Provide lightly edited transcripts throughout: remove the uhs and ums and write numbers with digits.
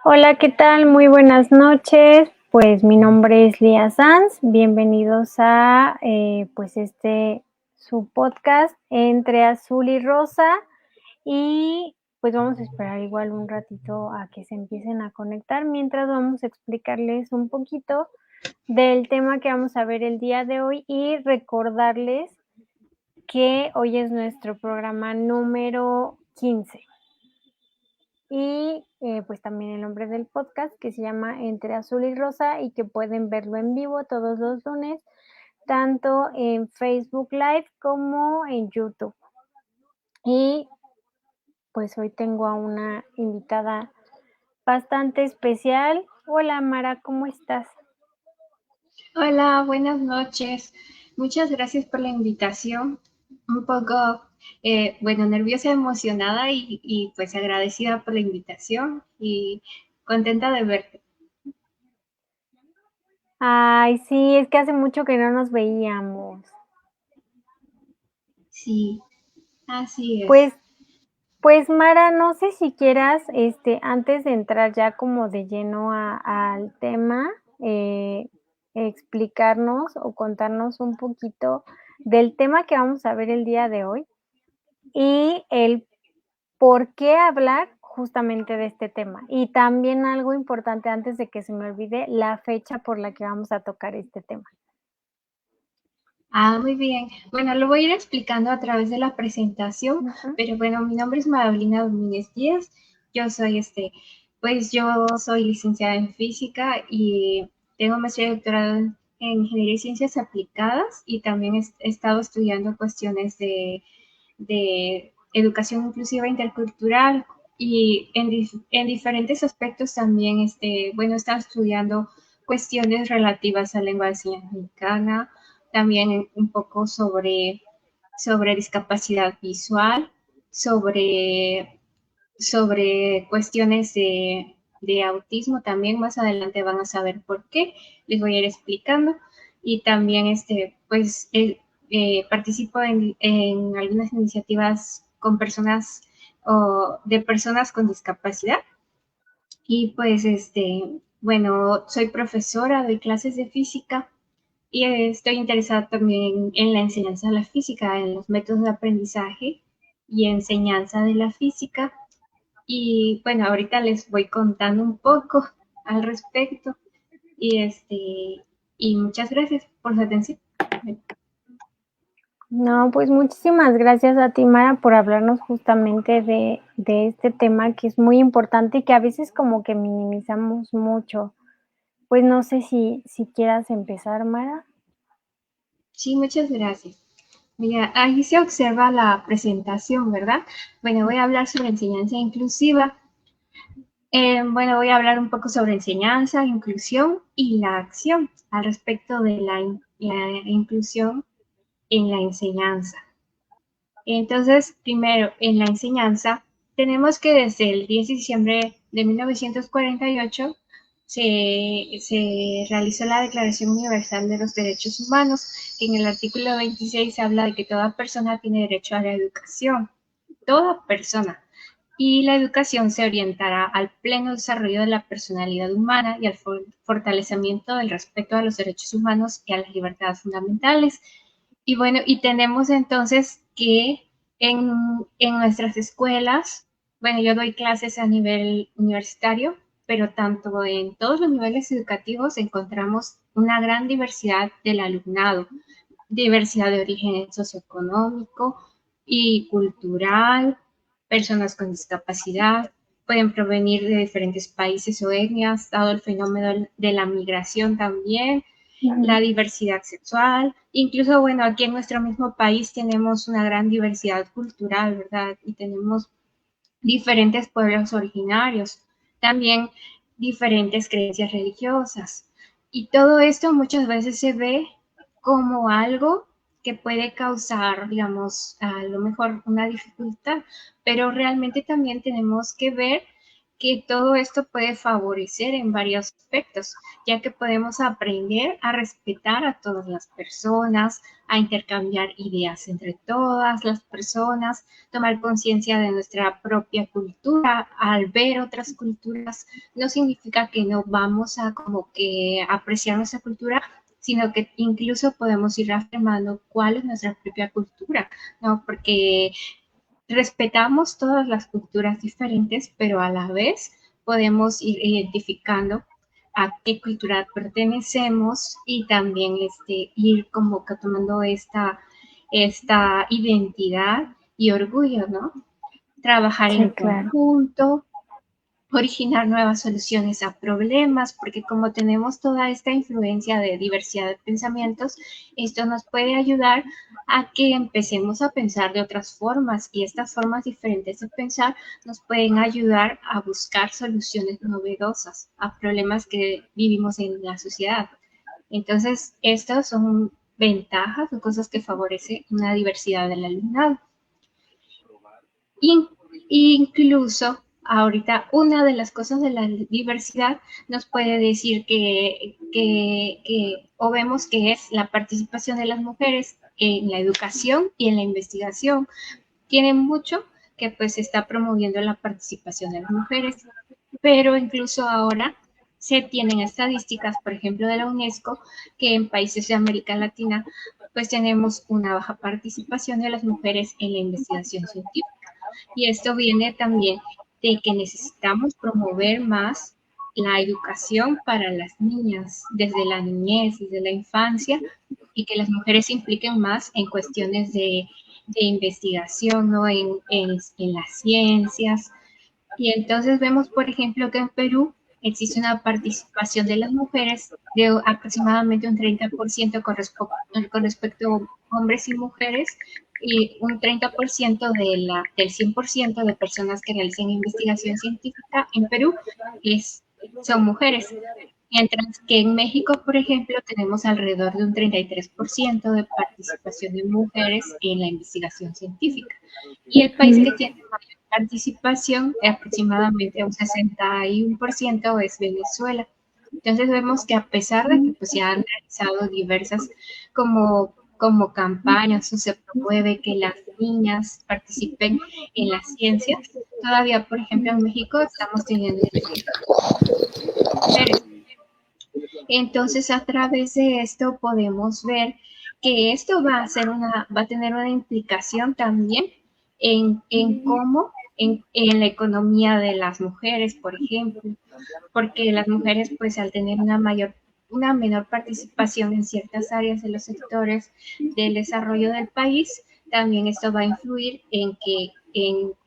Hola, ¿qué tal? Muy buenas noches. Pues mi nombre es Lía Sanz. Bienvenidos a pues su podcast Entre Azul y Rosa. Y pues vamos a esperar igual un ratito a que se empiecen a conectar mientras vamos a explicarles un poquito del tema que vamos a ver el día de hoy y recordarles que hoy es nuestro programa número 15. Y pues también el nombre del podcast que se llama Entre Azul y Rosa y que pueden verlo en vivo todos los lunes, tanto en Facebook Live como en YouTube. Y pues hoy tengo a una invitada bastante especial. Hola Mara, ¿cómo estás? Hola, buenas noches. Muchas gracias por la invitación. Un poco, nerviosa, emocionada y pues agradecida por la invitación y contenta de verte. Ay, sí, es que hace mucho que no nos veíamos. Sí, así es. Pues Pues Mara, no sé si quieras, antes de entrar ya como de lleno al tema, eh, explicarnos o contarnos un poquito del tema que vamos a ver el día de hoy y el por qué hablar justamente de este tema. Y también algo importante antes de que se me olvide, la fecha por la que vamos a tocar este tema. Muy bien. Bueno, lo voy a ir explicando a través de la presentación, Ujú. pero bueno, mi nombre es Madalina Domínguez Díaz. Yo soy yo soy licenciada en física y tengo maestría y doctorado en ingeniería y ciencias aplicadas y también he estado estudiando cuestiones de educación inclusiva intercultural y en diferentes aspectos también, he estado estudiando cuestiones relativas a lengua de señas mexicana, también un poco sobre discapacidad visual, sobre cuestiones de autismo también. Más adelante van a saber por qué, les voy a ir explicando. Y también participo en algunas iniciativas con personas o de personas con discapacidad. Y pues, soy profesora, doy clases de física y estoy interesada también en la enseñanza de la física, en los métodos de aprendizaje y enseñanza de la física. Y bueno, ahorita les voy contando un poco al respecto y y muchas gracias por su atención. No, pues muchísimas gracias a ti, Mara, por hablarnos justamente de este tema que es muy importante y que a veces como que minimizamos mucho. Pues no sé si quieras empezar, Mara. Sí, muchas gracias. Mira, ahí se observa la presentación, ¿verdad? Bueno, voy a hablar sobre enseñanza inclusiva. Voy a hablar un poco sobre enseñanza, inclusión y la acción al respecto de la inclusión en la enseñanza. Entonces, primero, en la enseñanza, tenemos que desde el 10 de diciembre de 1948 se realizó la Declaración Universal de los Derechos Humanos, que en el artículo 26 habla de que toda persona tiene derecho a la educación, toda persona. Y la educación se orientará al pleno desarrollo de la personalidad humana y al fortalecimiento del respeto a los derechos humanos y a las libertades fundamentales. Y bueno, y tenemos entonces que en nuestras escuelas, bueno, yo doy clases a nivel universitario, pero tanto en todos los niveles educativos encontramos una gran diversidad del alumnado, diversidad de origen socioeconómico y cultural, personas con discapacidad, pueden provenir de diferentes países o etnias, dado el fenómeno de la migración también, Ujú. la diversidad sexual, incluso, bueno, aquí en nuestro mismo país tenemos una gran diversidad cultural, ¿verdad? Y tenemos diferentes pueblos originarios, también diferentes creencias religiosas. Y todo esto muchas veces se ve como algo que puede causar, digamos, a lo mejor una dificultad, pero realmente también tenemos que ver que todo esto puede favorecer en varios aspectos, ya que podemos aprender a respetar a todas las personas, a intercambiar ideas entre todas las personas, tomar conciencia de nuestra propia cultura. Al ver otras culturas, no significa que no vamos a como que apreciar nuestra cultura, sino que incluso podemos ir afirmando cuál es nuestra propia cultura, ¿no? Porque respetamos todas las culturas diferentes, pero a la vez podemos ir identificando a qué cultura pertenecemos y también ir como que tomando esta identidad y orgullo, ¿no? Trabajar en Sí, claro. conjunto, originar nuevas soluciones a problemas, porque como tenemos toda esta influencia de diversidad de pensamientos, esto nos puede ayudar a que empecemos a pensar de otras formas y estas formas diferentes de pensar nos pueden ayudar a buscar soluciones novedosas a problemas que vivimos en la sociedad. Entonces, estas son ventajas o cosas que favorecen una diversidad del alumnado. Incluso ahorita una de las cosas de la diversidad nos puede decir o vemos que es la participación de las mujeres en la educación y en la investigación. Tiene mucho que pues está promoviendo la participación de las mujeres, pero incluso ahora se tienen estadísticas, por ejemplo, de la UNESCO, que en países de América Latina pues tenemos una baja participación de las mujeres en la investigación científica. Y esto viene también de que necesitamos promover más la educación para las niñas, desde la niñez, desde la infancia, y que las mujeres se impliquen más en cuestiones de investigación, ¿no? En las ciencias. Y entonces vemos, por ejemplo, que en Perú existe una participación de las mujeres de aproximadamente un 30% con respecto a hombres y mujeres, y un 30% del 100% de personas que realizan investigación científica en Perú son mujeres. Mientras que en México, por ejemplo, tenemos alrededor de un 33% de participación de mujeres en la investigación científica. Y el país que tiene mayor participación, aproximadamente un 61%, es Venezuela. Entonces vemos que a pesar de que pues, se han realizado diversas como campañas o se promueve que las niñas participen en las ciencias, todavía, por ejemplo, en México estamos teniendo mujeres. Entonces, a través de esto podemos ver que esto va a tener una implicación también en cómo, en la economía de las mujeres, por ejemplo, porque las mujeres, pues, al tener una menor participación en ciertas áreas de los sectores del desarrollo del país, también esto va a influir en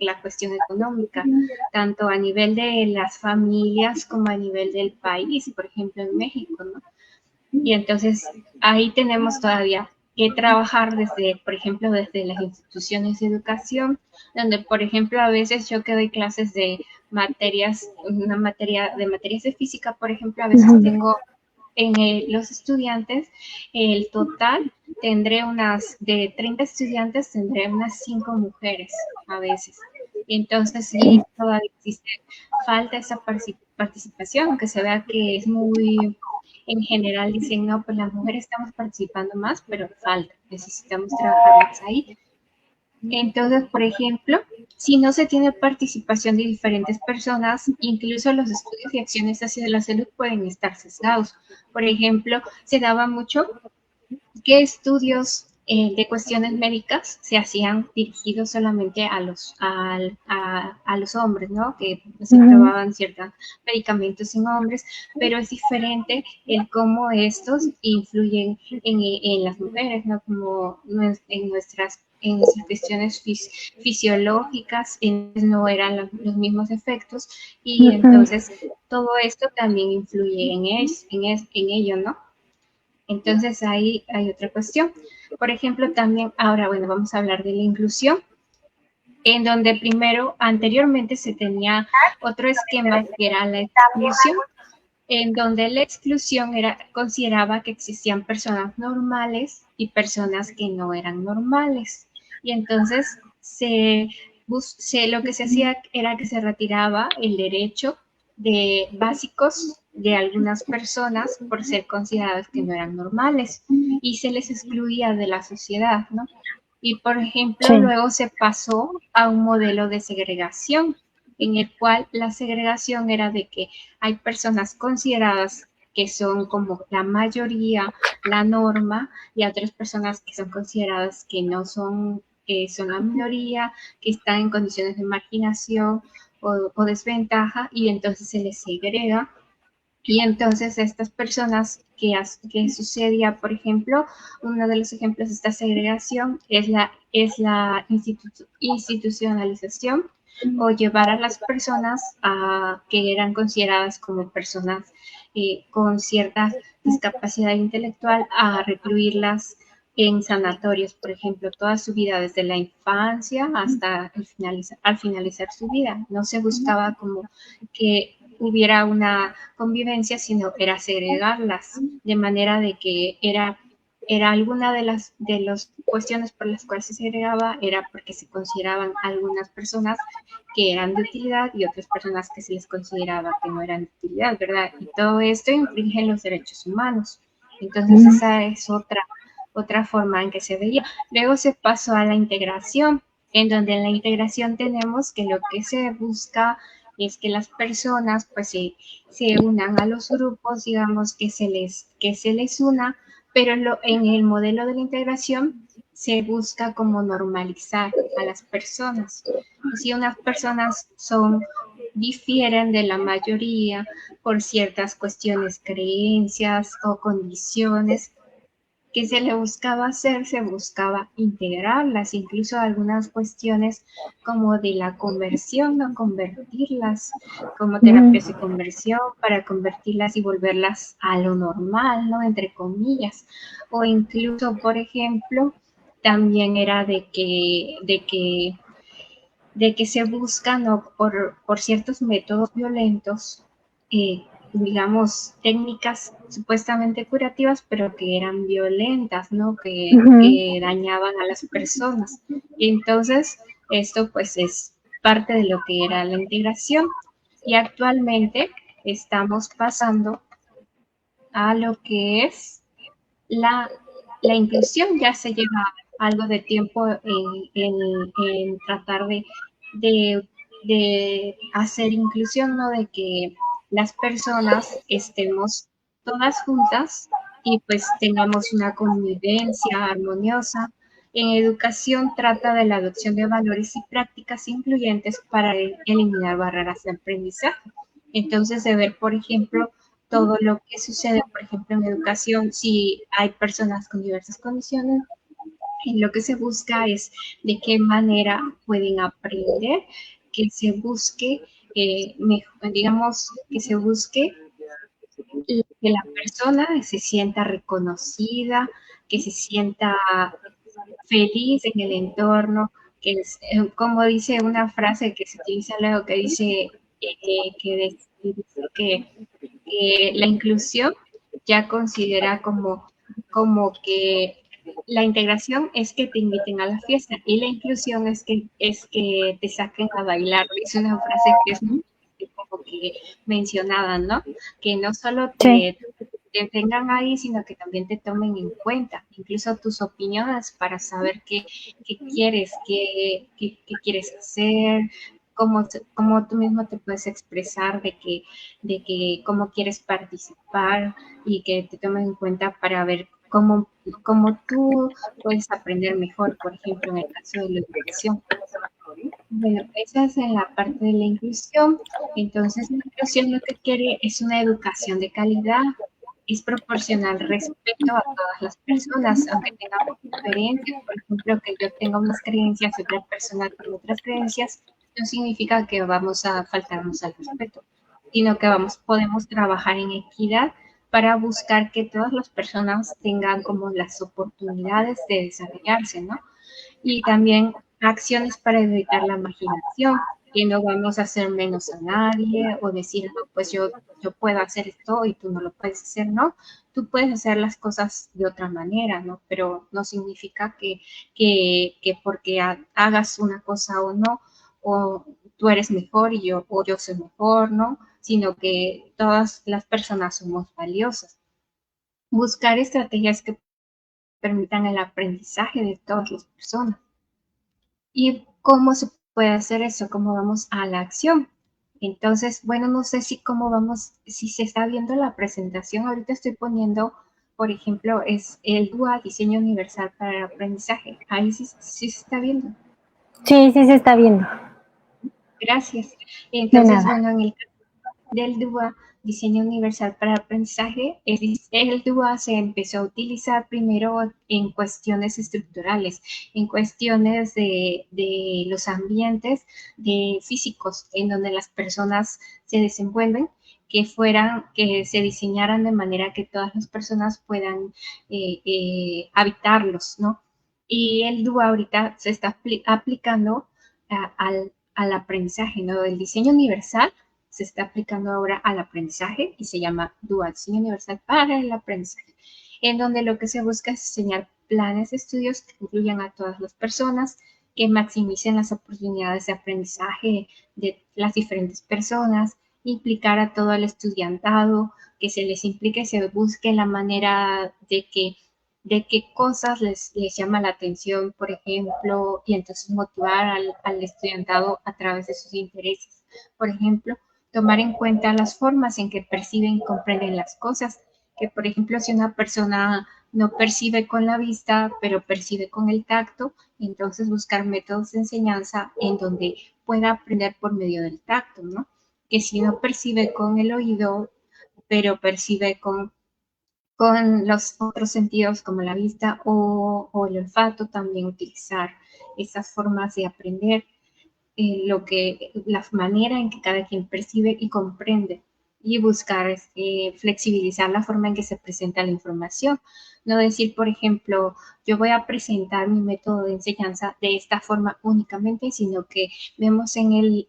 la cuestión económica, tanto a nivel de las familias como a nivel del país, por ejemplo en México, ¿no? Y entonces ahí tenemos todavía que trabajar desde, por ejemplo, desde las instituciones de educación, donde, por ejemplo, a veces yo que doy clases de materias, de materias de física, por ejemplo, a veces tengo en los estudiantes, el total de 30 estudiantes, tendré unas 5 mujeres a veces. Entonces sí, todavía existe falta esa participación, aunque se vea que es muy, en general dicen, no, pues las mujeres estamos participando más, pero falta, necesitamos trabajar más ahí. Entonces, por ejemplo, si no se tiene participación de diferentes personas, incluso los estudios y acciones hacia la salud pueden estar sesgados. Por ejemplo, se daba mucho que estudios de cuestiones médicas se hacían dirigidos solamente a los hombres, ¿no? Que se probaban ciertos medicamentos en hombres, pero es diferente el cómo estos influyen en las mujeres, ¿no? Como en nuestras cuestiones fisiológicas no eran los mismos efectos, y entonces todo esto también influye en ello, ¿no? Entonces ahí hay otra cuestión. Por ejemplo, también ahora, bueno, vamos a hablar de la inclusión, en donde primero, anteriormente se tenía otro esquema que era la exclusión, en donde la exclusión consideraba que existían personas normales y personas que no eran normales. Y entonces lo que se hacía era que se retiraba el derecho de básicos de algunas personas por ser consideradas que no eran normales y se les excluía de la sociedad, ¿no? Y, por ejemplo, Sí. luego se pasó a un modelo de segregación, en el cual la segregación era de que hay personas consideradas que son como la mayoría, la norma, y otras personas que son consideradas que no son, que son la minoría, que están en condiciones de marginación o desventaja, y entonces se les segrega. Y entonces estas personas que sucedía, por ejemplo, uno de los ejemplos de esta segregación es la institucionalización o llevar a las personas que eran consideradas como personas con cierta discapacidad intelectual a recluirlas en sanatorios, por ejemplo, toda su vida, desde la infancia hasta al finalizar su vida. No se buscaba como que hubiera una convivencia, sino era segregarlas, de manera de que era alguna de las cuestiones por las cuales se segregaba, era porque se consideraban algunas personas que eran de utilidad y otras personas que se les consideraba que no eran de utilidad, ¿verdad? Y todo esto infringe los derechos humanos. Entonces esa es otra forma en que se veía. Luego se pasó a la integración, en donde en la integración tenemos que lo que se busca es que las personas pues se unan a los grupos, digamos que se les una, pero en el modelo de la integración se busca como normalizar a las personas. Y si unas personas difieren de la mayoría por ciertas cuestiones, creencias o condiciones, que se le buscaba hacer, se buscaba integrarlas, incluso algunas cuestiones como de la conversión, no convertirlas como terapias de conversión para convertirlas y volverlas a lo normal, ¿no? Entre comillas. O incluso, por ejemplo, también era de que se buscan, ¿no? por ciertos métodos violentos, digamos, técnicas supuestamente curativas, pero que eran violentas, ¿no? Que dañaban a las personas. Y entonces, esto pues es parte de lo que era la integración. Y actualmente estamos pasando a lo que es la inclusión. Ya se lleva algo de tiempo en tratar de hacer inclusión, ¿no? De que las personas estemos todas juntas y pues tengamos una convivencia armoniosa. En educación trata de la adopción de valores y prácticas incluyentes para eliminar barreras de aprendizaje. Entonces, de ver, por ejemplo, todo lo que sucede, por ejemplo, en educación, si hay personas con diversas condiciones, y lo que se busca es de qué manera pueden aprender, que se busque, digamos, que se busque que la persona se sienta reconocida, que se sienta feliz en el entorno, que es, como dice una frase que se utiliza luego que dice que la inclusión ya considera como que la integración es que te inviten a la fiesta y la inclusión es que te saquen a bailar. Es una frase que es muy como que mencionada, ¿no? Que no solo Sí. te tengan ahí, sino que también te tomen en cuenta, incluso tus opiniones para saber qué quieres, qué quieres hacer, cómo tú mismo te puedes expresar de que cómo quieres participar y que te tomen en cuenta para ver cómo tú puedes aprender mejor, por ejemplo, en el caso de la educación. Bueno, esa es en la parte de la inclusión. Entonces, la inclusión lo que quiere es una educación de calidad, es proporcionar respeto a todas las personas, aunque tengamos diferencias. Por ejemplo, que yo tenga unas creencias y otra persona con otras creencias, no significa que vamos a faltarnos al respeto, sino que podemos trabajar en equidad para buscar que todas las personas tengan como las oportunidades de desarrollarse, ¿no? Y también acciones para evitar la marginación, que no vamos a hacer menos a nadie o decir, no, pues yo puedo hacer esto y tú no lo puedes hacer, ¿no? Tú puedes hacer las cosas de otra manera, ¿no? Pero no significa que porque hagas una cosa o no, o tú eres mejor y yo soy mejor, ¿no? Sino que todas las personas somos valiosas. Buscar estrategias que permitan el aprendizaje de todas las personas. ¿Y cómo se puede hacer eso? ¿Cómo vamos a la acción? Entonces, bueno, no sé si se está viendo la presentación. Ahorita estoy poniendo, por ejemplo, es el DUA, Diseño Universal para el Aprendizaje. Ahí sí se está viendo. Sí, sí se está viendo. Gracias. De Entonces, nada. bueno, en el caso del DUA, Diseño Universal para el Aprendizaje, el DUA se empezó a utilizar primero en cuestiones estructurales, en cuestiones de los ambientes de físicos en donde las personas se desenvuelven, que se diseñaran de manera que todas las personas puedan habitarlos, ¿no? Y el DUA ahorita se está aplicando al aprendizaje, ¿no? El diseño universal se está aplicando ahora al aprendizaje y se llama DUA, Diseño Universal para el Aprendizaje, en donde lo que se busca es diseñar planes de estudios que incluyan a todas las personas, que maximicen las oportunidades de aprendizaje de las diferentes personas, implicar a todo el estudiantado, que se les implique, se busque la manera de qué cosas les llama la atención, por ejemplo, y entonces motivar al estudiantado a través de sus intereses. Por ejemplo, tomar en cuenta las formas en que perciben y comprenden las cosas, que por ejemplo si una persona no percibe con la vista, pero percibe con el tacto, entonces buscar métodos de enseñanza en donde pueda aprender por medio del tacto, ¿no? Que si no percibe con el oído, pero percibe con los otros sentidos como la vista o el olfato, también utilizar esas formas de aprender la manera en que cada quien percibe y comprende y buscar flexibilizar la forma en que se presenta la información. No decir, por ejemplo, yo voy a presentar mi método de enseñanza de esta forma únicamente, sino que vemos en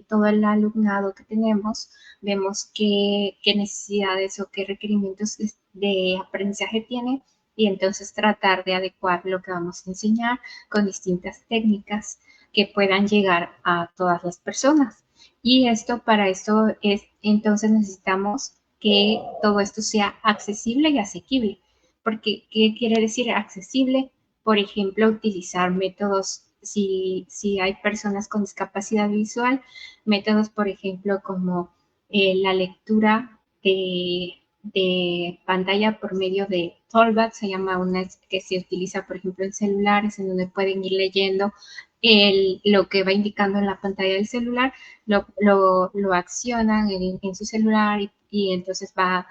todo el alumnado que tenemos, vemos qué necesidades o qué requerimientos de aprendizaje tiene y entonces tratar de adecuar lo que vamos a enseñar con distintas técnicas que puedan llegar a todas las personas. Y para esto entonces necesitamos que todo esto sea accesible y asequible. Porque, ¿qué quiere decir accesible? Por ejemplo, utilizar métodos, si hay personas con discapacidad visual, métodos, por ejemplo, como la lectura de pantalla por medio de Tollback, se llama una que se utiliza, por ejemplo, en celulares, en donde pueden ir leyendo lo que va indicando en la pantalla del celular, lo accionan en su celular y entonces va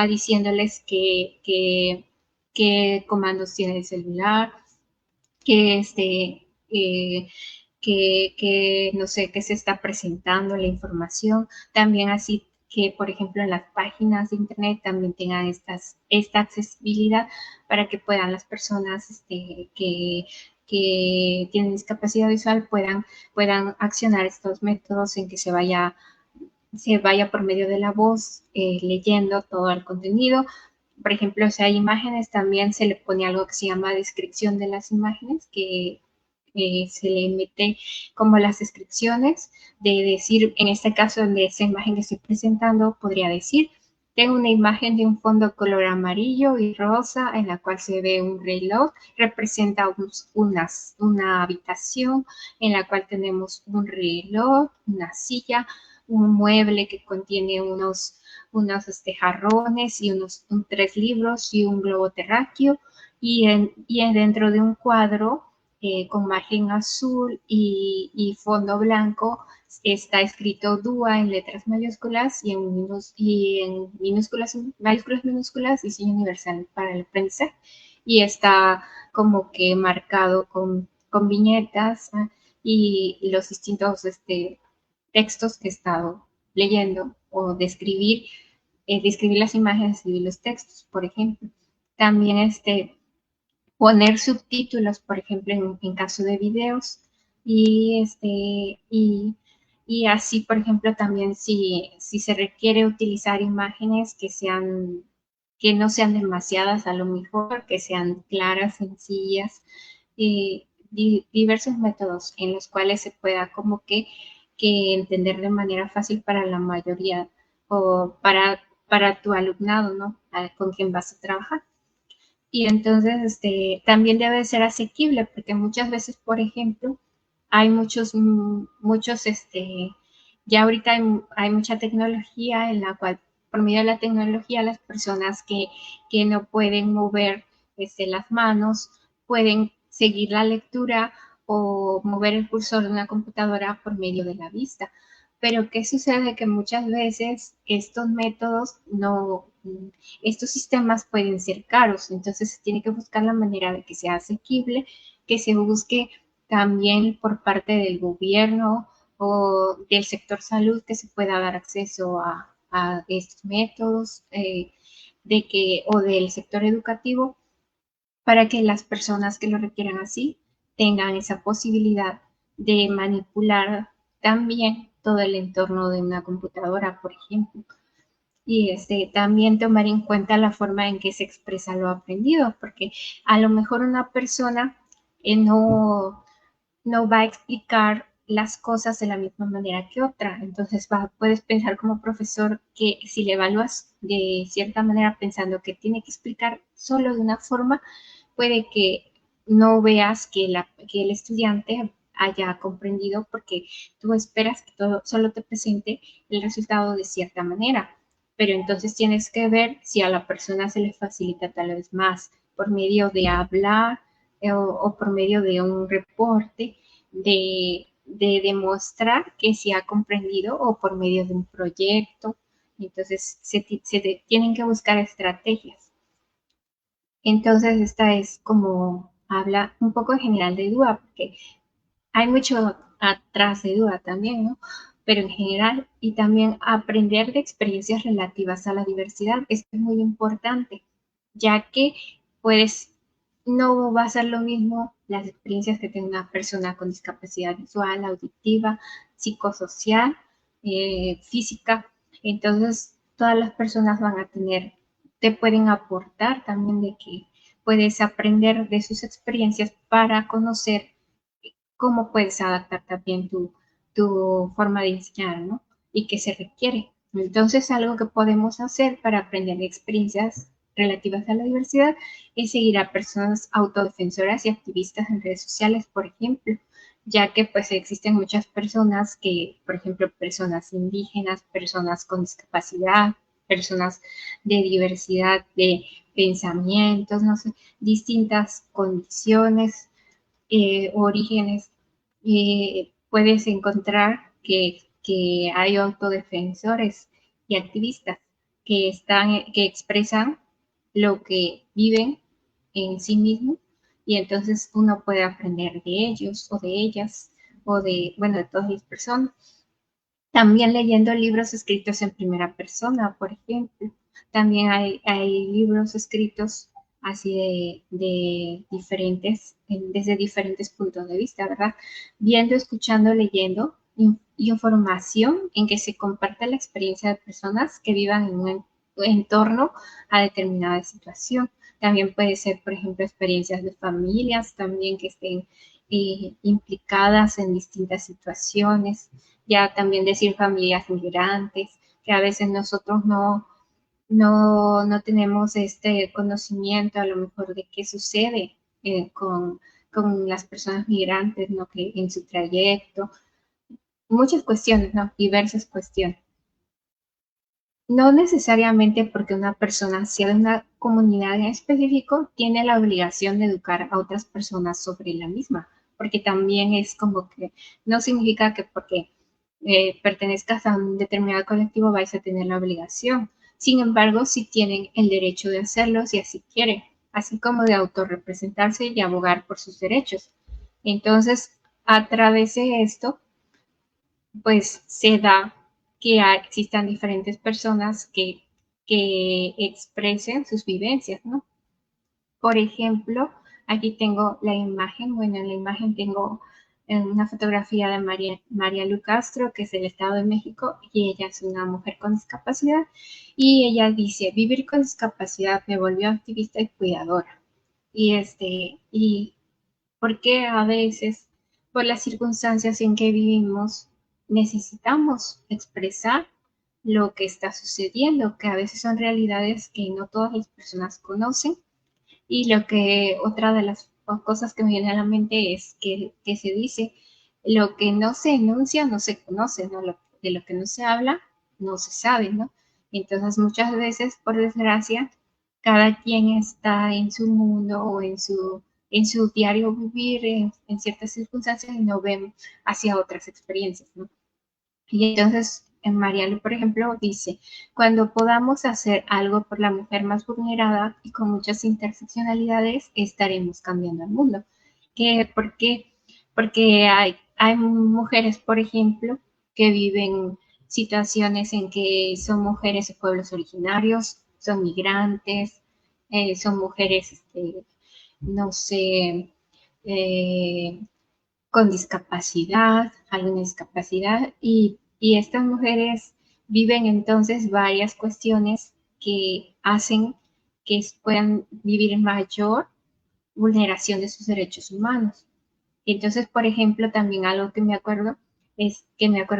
diciéndoles qué comandos tiene el celular, que no sé, qué se está presentando la información. También así que, por ejemplo, en las páginas de internet también tengan esta accesibilidad para que puedan las personas que tienen discapacidad visual puedan accionar estos métodos en que se vaya por medio de la voz leyendo todo el contenido. Por ejemplo, si hay imágenes, también se le pone algo que se llama descripción de las imágenes, que se le mete como las descripciones de decir, en este caso, de esa imagen que estoy presentando, podría decir, tengo una imagen de un fondo color amarillo y rosa en la cual se ve un reloj, representa una habitación en la cual tenemos un reloj, una silla, un mueble que contiene unos jarrones y 3 libros y un globo terráqueo y dentro de un cuadro con margen azul y fondo blanco está escrito DUA en letras mayúsculas y en minúsculas, Diseño Universal para el Aprendizaje. Y está como que marcado con viñetas y los distintos textos que he estado leyendo o describir las imágenes, escribir los textos, por ejemplo. También poner subtítulos, por ejemplo, en caso de videos y y así, por ejemplo, también si se requiere utilizar imágenes que no sean demasiadas a lo mejor, que sean claras, sencillas, diversos métodos en los cuales se pueda como que entender de manera fácil para la mayoría o para tu alumnado, ¿no? Con quien vas a trabajar. Y entonces también debe ser asequible, porque muchas veces, por ejemplo, hay muchos, ya ahorita hay mucha tecnología en la cual, por medio de la tecnología, las personas que no pueden mover las manos pueden seguir la lectura o mover el cursor de una computadora por medio de la vista. Pero ¿qué sucede? Que muchas veces estos métodos no, estos sistemas pueden ser caros, entonces se tiene que buscar la manera de que sea asequible, que se busque también por parte del gobierno o del sector salud que se pueda dar acceso a estos métodos o del sector educativo para que las personas que lo requieran así tengan esa posibilidad de manipular también todo el entorno de una computadora, por ejemplo. Y también tomar en cuenta la forma en que se expresa lo aprendido, porque a lo mejor una persona no va a explicar las cosas de la misma manera que otra. Entonces puedes pensar como profesor que si le evalúas de cierta manera pensando que tiene que explicar solo de una forma, puede que no veas que el estudiante haya comprendido porque tú esperas que todo solo te presente el resultado de cierta manera. Pero entonces tienes que ver si a la persona se le facilita tal vez más por medio de hablar o por medio de un reporte, de demostrar que se ha comprendido o por medio de un proyecto. Entonces tienen que buscar estrategias. Entonces esta es como habla un poco en general de duda, porque hay mucho atrás de duda también, ¿no? Pero en general, y también aprender de experiencias relativas a la diversidad, esto es muy importante, ya que puedes, no va a ser lo mismo las experiencias que tenga una persona con discapacidad visual, auditiva, psicosocial, física. Entonces, todas las personas van a te pueden aportar también de que puedes aprender de sus experiencias para conocer cómo puedes adaptar también tu forma de enseñar, ¿no? Y qué se requiere. Entonces, algo que podemos hacer para aprender experiencias relativas a la diversidad es seguir a personas autodefensoras y activistas en redes sociales, por ejemplo, ya que pues existen muchas personas que, por ejemplo, personas indígenas, personas con discapacidad, personas de diversidad de pensamientos, no sé, distintas condiciones, orígenes, puedes encontrar que hay autodefensores y activistas que expresan lo que viven en sí mismos y entonces uno puede aprender de ellos o de ellas o bueno, de todas las personas. También leyendo libros escritos en primera persona, por ejemplo. También hay libros escritos así de diferentes, desde diferentes puntos de vista, ¿verdad? Viendo, escuchando, leyendo información en que se comparte la experiencia de personas que vivan en un entorno a determinada situación. También puede ser, por ejemplo, experiencias de familias también que estén implicadas en distintas situaciones, ya también decir familias migrantes, que a veces nosotros no tenemos este conocimiento a lo mejor de qué sucede con las personas migrantes, ¿no? Que en su trayecto, muchas cuestiones, ¿no? Diversas cuestiones. No necesariamente porque una persona sea de una comunidad en específico, tiene la obligación de educar a otras personas sobre la misma, porque también es como que no significa que porque pertenezcas a un determinado colectivo vais a tener la obligación. Sin embargo, sí tienen el derecho de hacerlo si así quieren, así como de autorrepresentarse y abogar por sus derechos. Entonces, a través de esto, pues se da que existan diferentes personas que expresen sus vivencias, ¿no? Por ejemplo, aquí tengo la imagen, bueno, en la imagen tengo una fotografía de María Lu Castro, que es del Estado de México, y ella es una mujer con discapacidad, y ella dice, vivir con discapacidad me volvió activista y cuidadora. Y porque a veces, por las circunstancias en que vivimos, necesitamos expresar lo que está sucediendo, que a veces son realidades que no todas las personas conocen. Y lo que otra de las cosas que me viene a la mente es que se dice, lo que no se enuncia no se conoce, ¿no? De lo que no se habla no se sabe, ¿no? Entonces muchas veces, por desgracia, cada quien está en su mundo o en su diario vivir en ciertas circunstancias y no ven hacia otras experiencias, ¿no? Y entonces, en Mariano, por ejemplo, dice, cuando podamos hacer algo por la mujer más vulnerada y con muchas interseccionalidades, estaremos cambiando el mundo. ¿Por qué? Porque hay mujeres, por ejemplo, que viven situaciones en que son mujeres de pueblos originarios, son migrantes, son mujeres, no sé, eh, con discapacidad, alguna discapacidad, y estas mujeres viven entonces varias cuestiones que hacen que puedan vivir en mayor vulneración de sus derechos humanos. Entonces, por ejemplo, también algo que me acuerdo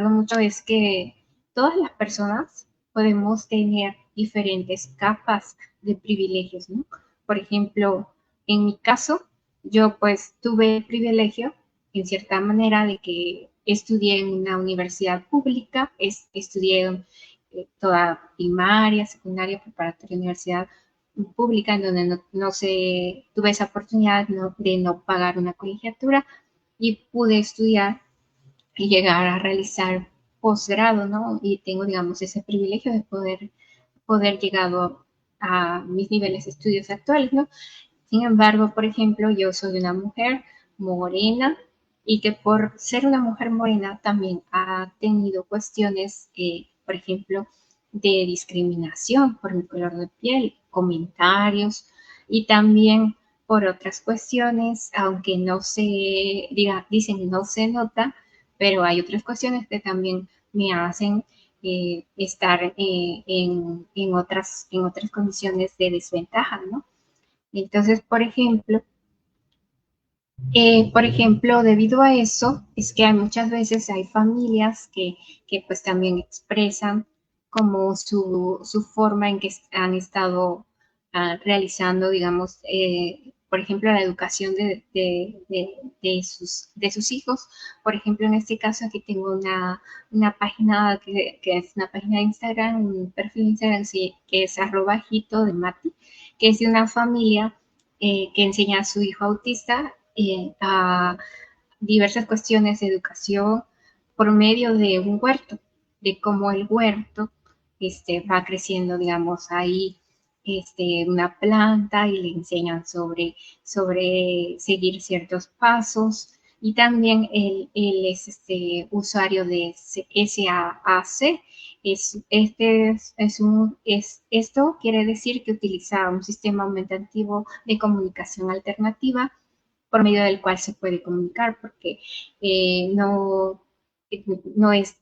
mucho es que todas las personas podemos tener diferentes capas de privilegios, ¿no? Por ejemplo, en mi caso, yo pues tuve el privilegio, en cierta manera, de que estudié en una universidad pública, estudié toda primaria, secundaria, preparatoria, universidad pública, en donde tuve esa oportunidad de no pagar una colegiatura y pude estudiar y llegar a realizar posgrado, ¿no? Y tengo, digamos, ese privilegio de poder llegar a mis niveles de estudios actuales, ¿no? Sin embargo, por ejemplo, yo soy una mujer morena y que por ser una mujer morena también ha tenido cuestiones, por ejemplo, de discriminación por mi color de piel, comentarios y también por otras cuestiones, aunque no se diga, dicen no se nota, pero hay otras cuestiones que también me hacen estar en otras condiciones de desventaja, ¿no? Entonces, por ejemplo, debido a eso, es que hay muchas veces hay familias que pues también expresan como su forma en que han estado realizando, digamos, por ejemplo, la educación de sus hijos. Por ejemplo, en este caso aquí tengo una página que es una página de Instagram, un perfil de Instagram sí, que es @jito de Mati, que es de una familia que enseña a su hijo autista a diversas cuestiones de educación por medio de un huerto, de cómo el huerto va creciendo, digamos, ahí una planta y le enseñan sobre seguir ciertos pasos. Y también él es usuario de SAAC. Esto quiere decir que utiliza un sistema aumentativo de comunicación alternativa por medio del cual se puede comunicar, porque eh, no, no es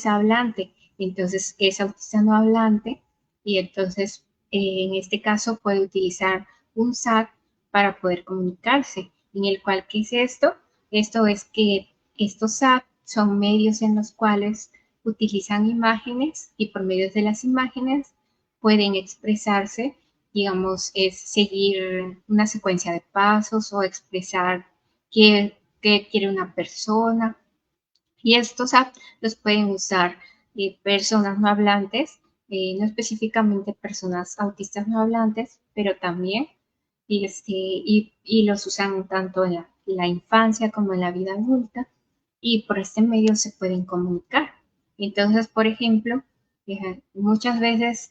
hablante, entonces es autista no hablante, y entonces en este caso puede utilizar un SAT para poder comunicarse, en el cual, ¿qué es esto? Esto es que estos SAT son medios en los cuales utilizan imágenes y por medio de las imágenes pueden expresarse, digamos, es seguir una secuencia de pasos o expresar qué quiere una persona. Y estos apps los pueden usar personas no hablantes, no específicamente personas autistas no hablantes, pero también y los usan tanto en la infancia como en la vida adulta y por este medio se pueden comunicar. Entonces, por ejemplo, muchas veces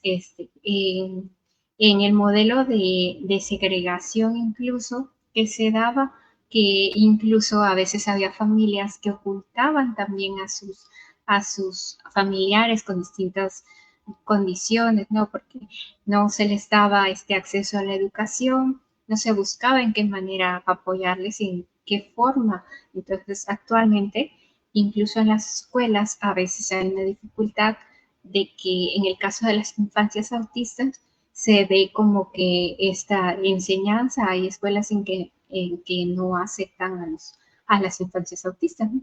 en el modelo de segregación incluso que se daba, que incluso a veces había familias que ocultaban también a sus familiares con distintas condiciones, ¿no? Porque no se les daba este acceso a la educación, no se buscaba en qué manera apoyarles y en qué forma. Entonces, actualmente, incluso en las escuelas, a veces hay una dificultad de que en el caso de las infancias autistas se ve como que esta enseñanza, hay escuelas que no aceptan a las infancias autistas, ¿no?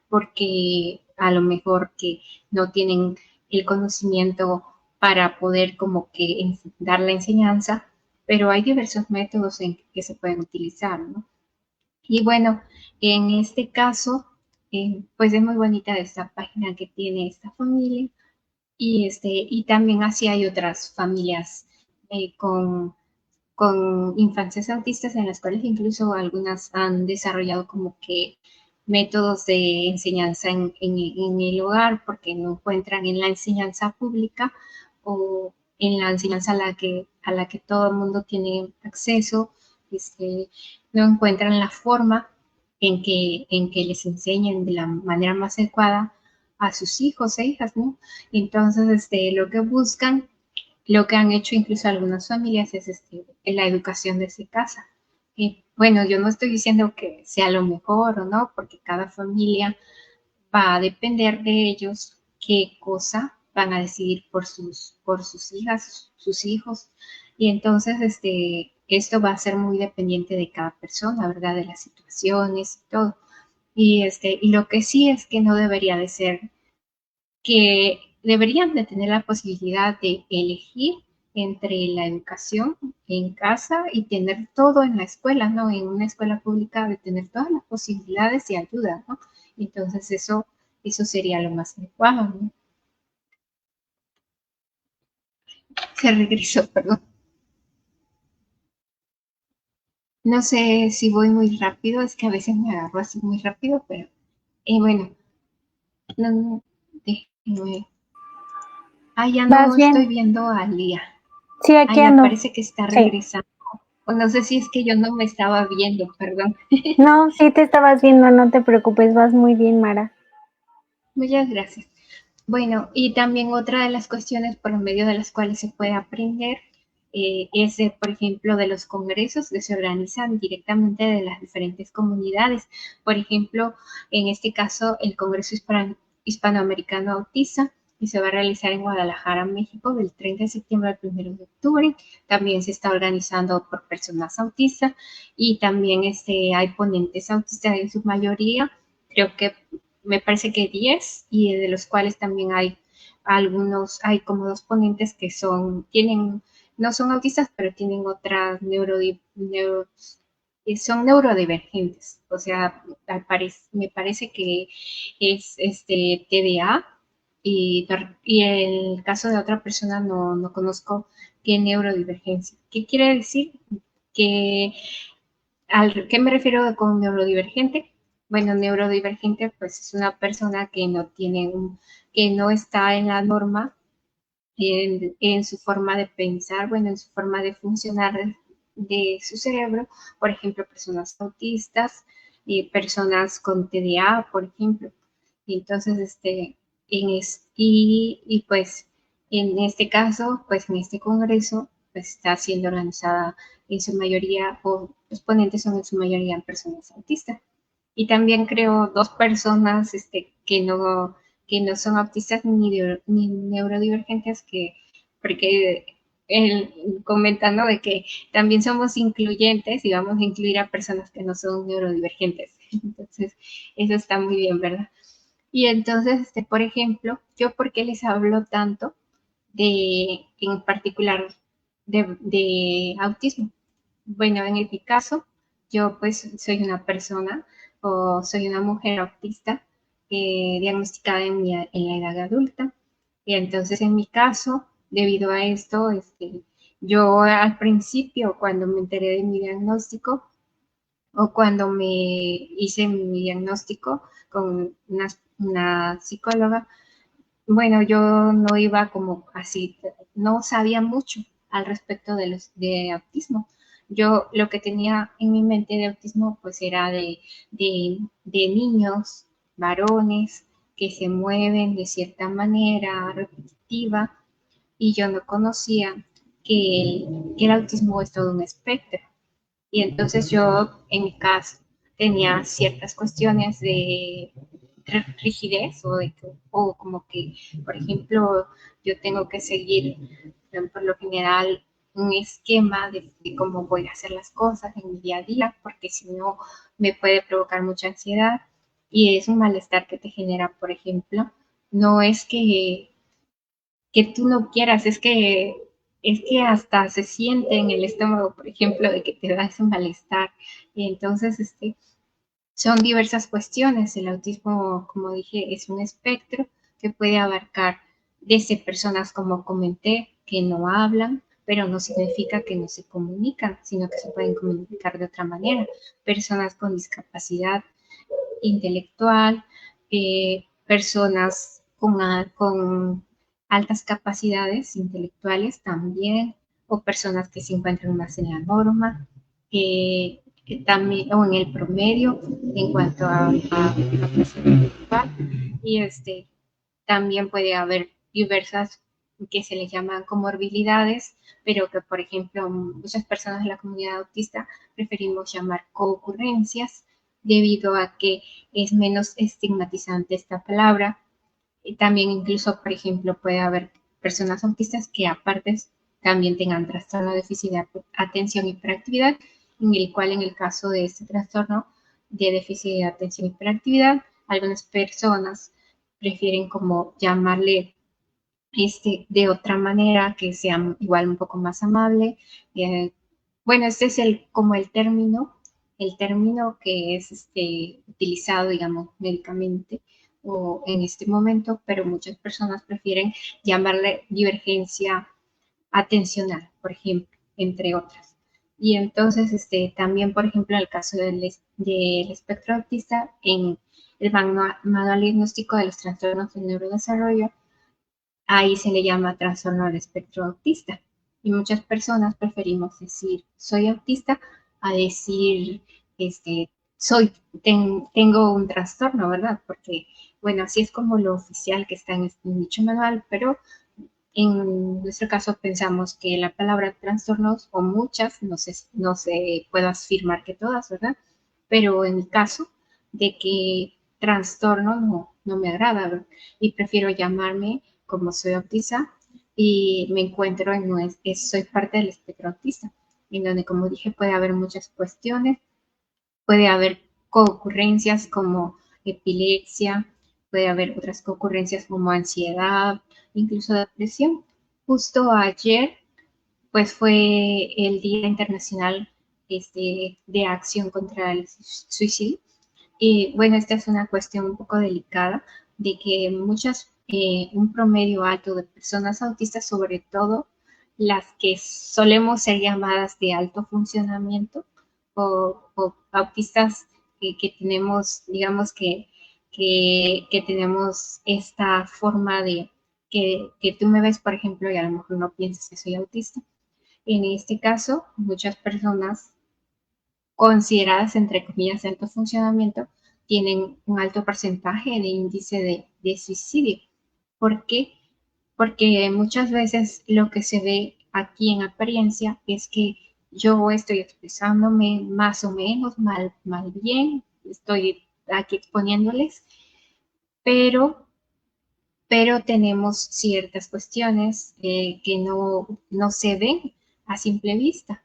Porque a lo mejor que no tienen el conocimiento para poder como que dar la enseñanza, pero hay diversos métodos en que se pueden utilizar, ¿no? Y bueno, en este caso, pues es muy bonita esta página que tiene esta familia y también así hay otras familias con infancias autistas en las cuales incluso algunas han desarrollado como que métodos de enseñanza en el hogar porque no encuentran en la enseñanza pública o en la enseñanza a la que todo el mundo tiene acceso, no encuentran la forma en que les enseñen de la manera más adecuada a sus hijos e hijas, ¿no? Entonces, lo que buscan, lo que han hecho incluso algunas familias es en la educación desde casa. Y bueno, yo no estoy diciendo que sea lo mejor o no, porque cada familia va a depender de ellos qué cosa van a decidir por sus hijas, sus hijos. Y entonces, esto va a ser muy dependiente de cada persona, ¿verdad? De las situaciones y todo. Y lo que sí es que no debería de ser que deberían de tener la posibilidad de elegir entre la educación en casa y tener todo en la escuela, ¿no? En una escuela pública de tener todas las posibilidades y ayuda, ¿no? Entonces eso sería lo más adecuado, ¿no? Se regresó, perdón. No sé si voy muy rápido, es que a veces me agarro así muy rápido, pero bueno, no, déjenme. Ah, ya no ¿Vas estoy bien? viendo a Lía. Sí, Ah, aquí ya ando. parece que está Sí. regresando. O no sé si es que yo no me estaba viendo, perdón. No, sí te estabas viendo, no te preocupes, vas muy bien, Mara. Muchas gracias. Bueno, y también otra de las cuestiones por medio de las cuales se puede aprender es, por ejemplo, de los congresos que se organizan directamente de las diferentes comunidades. Por ejemplo, en este caso, el Congreso Hispanoamericano Autista, que se va a realizar en Guadalajara, México, del 30 de septiembre al 1 de octubre. También se está organizando por personas autistas y también hay ponentes autistas en su mayoría. Creo que me parece que 10 y de los cuales también hay algunos, hay como dos ponentes que no son autistas, pero tienen otras son neurodivergentes. O sea, me parece que es TDA y el caso de otra persona no conozco qué neurodivergencia. ¿Qué quiere decir? Que ¿Qué me refiero con neurodivergente? Bueno, neurodivergente pues es una persona que no tiene que no está en la norma en su forma de pensar, bueno, en su forma de funcionar de su cerebro, por ejemplo, personas autistas y personas con TDA, por ejemplo. Y entonces, pues en este caso, pues en este congreso, pues está siendo organizada en su mayoría, o los ponentes son en su mayoría personas autistas. Y también creo dos personas que no son autistas ni neurodivergentes, porque él comentando de que también somos incluyentes y vamos a incluir a personas que no son neurodivergentes. Entonces, eso está muy bien, ¿verdad? Y entonces, por ejemplo, yo por qué les hablo tanto en particular, de autismo. Bueno, en mi caso, yo pues soy una persona o soy una mujer autista diagnosticada en la edad adulta. Y entonces, en mi caso, debido a esto, yo al principio, cuando me enteré de mi diagnóstico o cuando me hice mi diagnóstico con una psicóloga, bueno, yo no iba como así, no sabía mucho al respecto de autismo. Yo lo que tenía en mi mente de autismo pues era de niños, varones, que se mueven de cierta manera repetitiva y yo no conocía que el autismo es todo un espectro. Y entonces yo, en mi caso, tenía ciertas cuestiones de rigidez como que, por ejemplo, yo tengo que seguir por lo general un esquema de cómo voy a hacer las cosas en mi día a día, porque si no me puede provocar mucha ansiedad y es un malestar que te genera, por ejemplo. No es que tú no quieras, es que hasta se siente en el estómago, por ejemplo, de que te da ese malestar. Y entonces, son diversas cuestiones. El autismo, como dije, es un espectro que puede abarcar desde personas, como comenté, que no hablan, pero no significa que no se comunican, sino que se pueden comunicar de otra manera. Personas con discapacidad intelectual, personas con altas capacidades intelectuales también, o personas que se encuentran más en la norma, también, o en el promedio en cuanto a capacidad intelectual. Y también puede haber diversas que se les llaman comorbilidades, pero que, por ejemplo, muchas personas de la comunidad autista preferimos llamar coocurrencias, debido a que es menos estigmatizante esta palabra. Y también incluso, por ejemplo, puede haber personas autistas que aparte también tengan trastorno de déficit de atención y hiperactividad, en el cual en el caso de este trastorno de déficit de atención y hiperactividad, algunas personas prefieren como llamarle de otra manera, que sea igual un poco más amable. Bueno, este es como el término que es utilizado, digamos, médicamente o en este momento, pero muchas personas prefieren llamarle divergencia atencional, por ejemplo, entre otras. Y entonces, también, por ejemplo, en el caso del espectro autista, en el manual diagnóstico de los trastornos del neurodesarrollo, ahí se le llama trastorno del espectro autista. Y muchas personas preferimos decir soy autista a decir tengo un trastorno, ¿verdad? Porque, bueno, así es como lo oficial que está en dicho manual, pero en nuestro caso pensamos que la palabra trastornos, o muchas, no se puede afirmar que todas, ¿verdad? Pero en mi caso, de que trastorno no me agrada, ¿verdad? Y prefiero llamarme como soy autista y me encuentro soy parte del espectro autista, en donde, como dije, puede haber muchas cuestiones, puede haber concurrencias como epilepsia, puede haber otras concurrencias como ansiedad, incluso depresión. Justo ayer, pues fue el Día Internacional de Acción contra el Suicidio. Y bueno, esta es una cuestión un poco delicada, de que un promedio alto de personas autistas, sobre todo las que solemos ser llamadas de alto funcionamiento, o autistas que tenemos, digamos que tenemos esta forma de que tú me ves, por ejemplo, y a lo mejor no piensas que soy autista. En este caso, muchas personas consideradas, entre comillas, de alto funcionamiento, tienen un alto porcentaje de índice de suicidio. ¿Por qué? Porque muchas veces lo que se ve aquí en apariencia es que yo estoy expresándome más o menos mal bien, estoy aquí exponiéndoles, pero, pero tenemos ciertas cuestiones que no se ven a simple vista,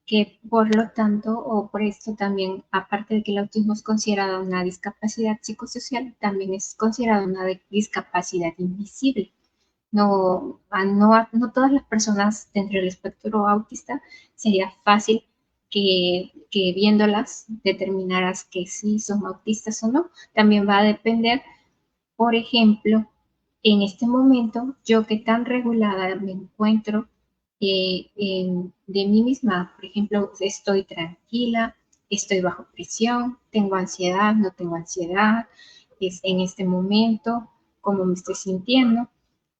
que por lo tanto, o por esto también, aparte de que el autismo es considerado una discapacidad psicosocial, también es considerado una discapacidad invisible. No todas las personas dentro del espectro autista sería fácil que viéndolas determinaras que sí son autistas o no. También va a depender, por ejemplo, en este momento, yo que tan regulada me encuentro de mí misma. Por ejemplo, estoy tranquila, estoy bajo presión, tengo ansiedad, no tengo ansiedad, es en este momento, cómo me estoy sintiendo.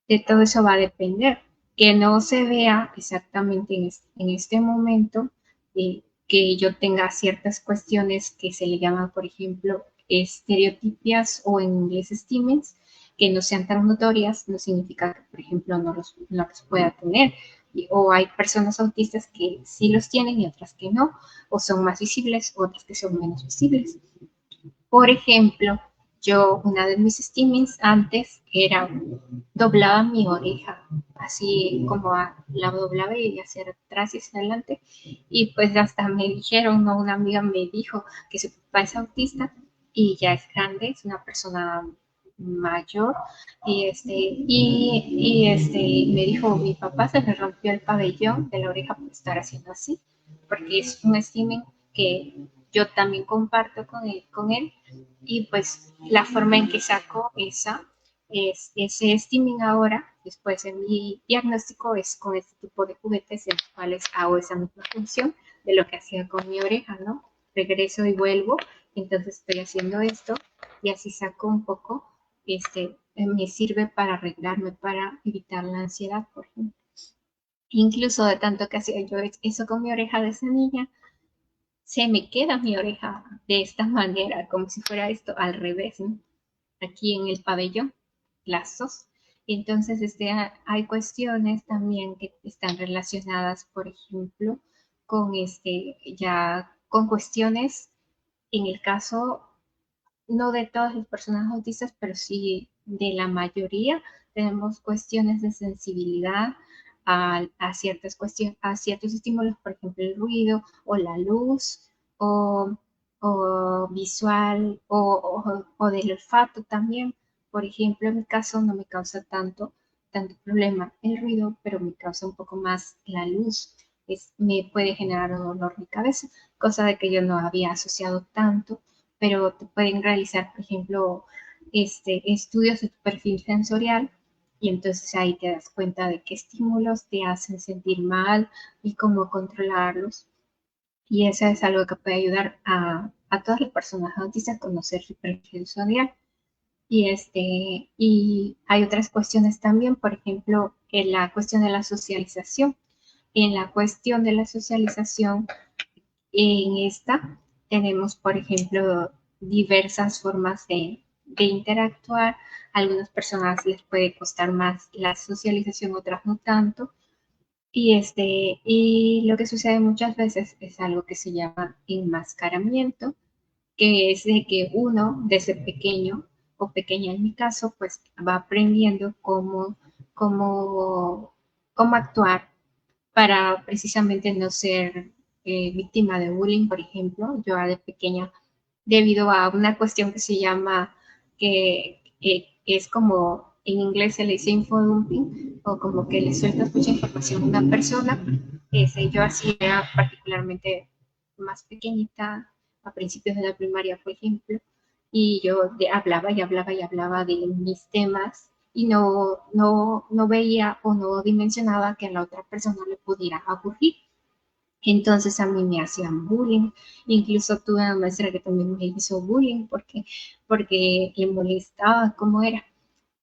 De todo eso va a depender. Que no se vea exactamente en este momento, que yo tenga ciertas cuestiones que se le llaman, por ejemplo, estereotipias, o en inglés stigmas, que no sean tan notorias, no significa que, por ejemplo, no los pueda tener. O hay personas autistas que sí los tienen y otras que no, o son más visibles, otras que son menos visibles. Por ejemplo, una de mis stimings antes era doblaba mi oreja así como la doblaba y hacia atrás y hacia adelante. Y pues hasta me dijeron, ¿no? Una amiga me dijo que su papá es autista y ya es grande, es una persona mayor y me dijo, mi papá se le rompió el pabellón de la oreja por estar haciendo así, porque es un stimming que yo también comparto con él y pues la forma en que saco ese stimming ahora, después de mi diagnóstico, es con este tipo de juguetes en los cuales hago esa misma función de lo que hacía con mi oreja, ¿no? Regreso y vuelvo, entonces estoy haciendo esto y así saco un poco, me sirve para arreglarme, para evitar la ansiedad, por ejemplo. Incluso de tanto que hacía yo eso con mi oreja de esa niña, se me queda mi oreja de esta manera, como si fuera esto al revés, ¿no? Aquí en el pabellón, las dos. Entonces, hay cuestiones también que están relacionadas, por ejemplo, con ya con cuestiones, en el caso, no de todas las personas autistas, pero sí de la mayoría, tenemos cuestiones de sensibilidad a ciertas cuestiones, a ciertos estímulos, por ejemplo, el ruido o la luz o, o visual o del olfato también. Por ejemplo, en mi caso no me causa tanto problema el ruido, pero me causa un poco más la luz. Me puede generar un dolor de cabeza, cosa de que yo no había asociado tanto, pero te pueden realizar, por ejemplo, estudios de tu perfil sensorial y entonces ahí te das cuenta de qué estímulos te hacen sentir mal y cómo controlarlos. Y eso es algo que puede ayudar a todas las personas autistas a conocer su perfil sensorial. Y hay otras cuestiones también, por ejemplo, en la cuestión de la socialización. En la cuestión de la socialización, en esta tenemos, por ejemplo, diversas formas de interactuar. A algunas personas les puede costar más la socialización, otras no tanto. Y lo que sucede muchas veces es algo que se llama enmascaramiento, que es de que uno desde pequeño o pequeña en mi caso, pues va aprendiendo cómo, cómo actuar para precisamente no ser víctima de bullying, por ejemplo. Yo de pequeña, debido a una cuestión que se llama, que es como en inglés se le dice infodumping, o como que le sueltas mucha información a una persona. Yo así era particularmente más pequeñita, a principios de la primaria, por ejemplo, y yo hablaba y hablaba y hablaba de mis temas y no veía o no dimensionaba que a la otra persona le pudiera aburrir. Entonces a mí me hacían bullying, incluso tuve una maestra que también me hizo bullying porque le molestaba cómo era.